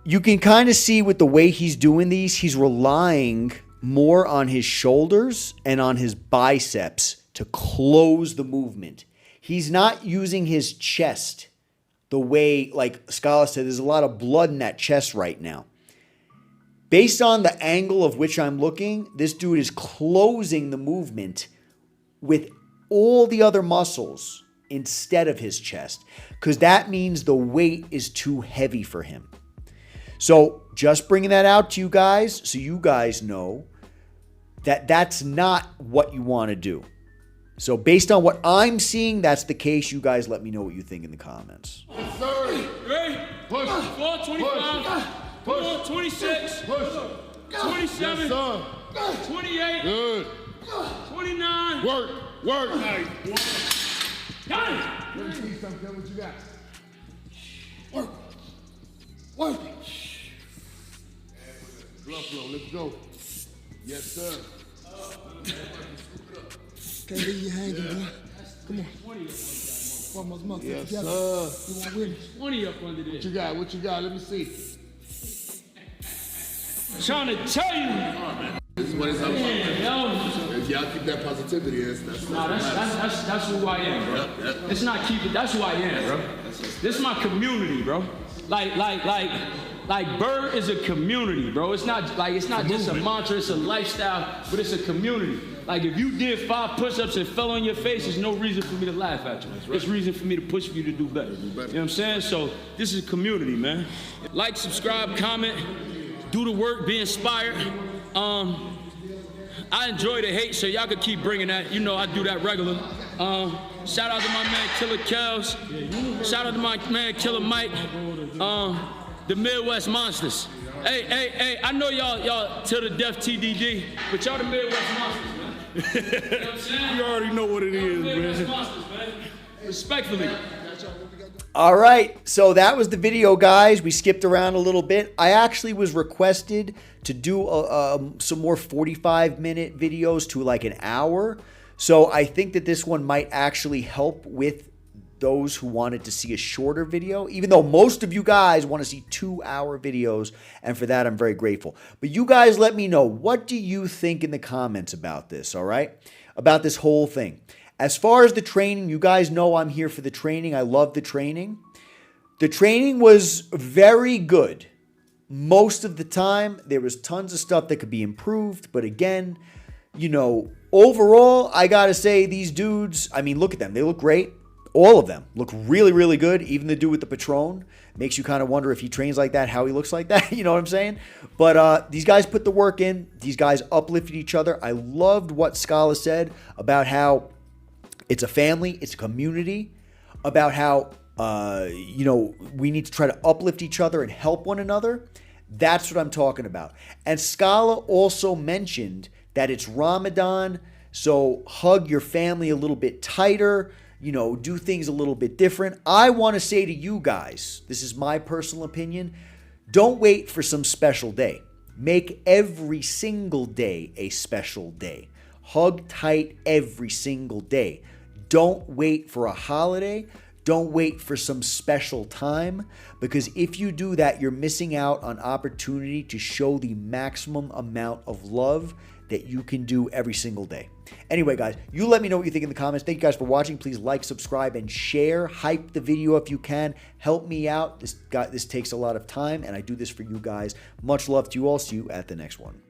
You can kind of see with the way he's doing these, he's relying more on his shoulders and on his biceps to close the movement. He's not using his chest the way, like Scola said, there's a lot of blood in that chest right now. Based on the angle of which I'm looking, this dude is closing the movement with all the other muscles instead of his chest, because that means the weight is too heavy for him. So just bringing that out to you guys so you guys know that that's not what you want to do. So based on what I'm seeing, that's the case. You guys let me know what you think in the comments. Ready? Push. 425. Push. 26. Push. 27. Yes, 28. Good. 29. Work. Nice. Got it. Let me see something. What you got? Work. Blood flow. Let's go. Yes, sir. Can't leave you hanging, bro. Come on. One more Yes, together. sir. You want win? 20 up under there. What you got? Let me see. Trying to tell you. This is what it's all about. Yo. If y'all keep that positivity, that's who I am, bro. Yep. It's not keep it. That's who I am, bro. This is my community, bro. Like Bird is a community, bro. It's not just a mantra, it's a lifestyle, but it's a community. Like if you did 5 push-ups and fell on your face, there's no reason for me to laugh at you. Right. It's reason for me to push you to do better. You know what I'm saying? So this is a community, man. Like, subscribe, comment, do the work, be inspired. I enjoy the hate, so y'all can keep bringing that. You know I do that regular. Shout out to my man Killer Kels. Shout out to my man Killer Mike. The Midwest Monsters. Hey, I know y'all till the death TDD, but y'all the Midwest Monsters, man. You know what I'm saying? You already know what it is, Midwest man. Monsters, man. Respectfully. All right, so that was the video, guys. We skipped around a little bit. I actually was requested to do some more 45-minute videos to like an hour. So I think that this one might actually help with those who wanted to see a shorter video, even though most of you guys want to see 2-hour videos, and for that I'm very grateful. But you guys let me know, what do you think in the comments about this, all right? About this whole thing. As far as the training, you guys know I'm here for the training. I love the training. The training was very good. Most of the time, there was tons of stuff that could be improved, but again, you know, overall, I gotta say these dudes, I mean, look at them. They look great. All of them look really, really good. Even the dude with the Patron makes you kind of wonder if he trains like that, how he looks like that. You know what I'm saying? But these guys put the work in. These guys uplifted each other. I loved what Scola said about how it's a family, it's a community, about how, you know, we need to try to uplift each other and help one another. That's what I'm talking about. And Scola also mentioned that it's Ramadan, so hug your family a little bit tighter. You know, do things a little bit different. I want to say to you guys, this is my personal opinion, don't wait for some special day. Make every single day a special day. Hug tight every single day. Don't wait for a holiday. Don't wait for some special time, because if you do that, you're missing out on opportunity to show the maximum amount of love that you can do every single day. Anyway, guys, you let me know what you think in the comments. Thank you guys for watching. Please like, subscribe, and share. Hype the video if you can. Help me out. This takes a lot of time, and I do this for you guys. Much love to you all. See you at the next one.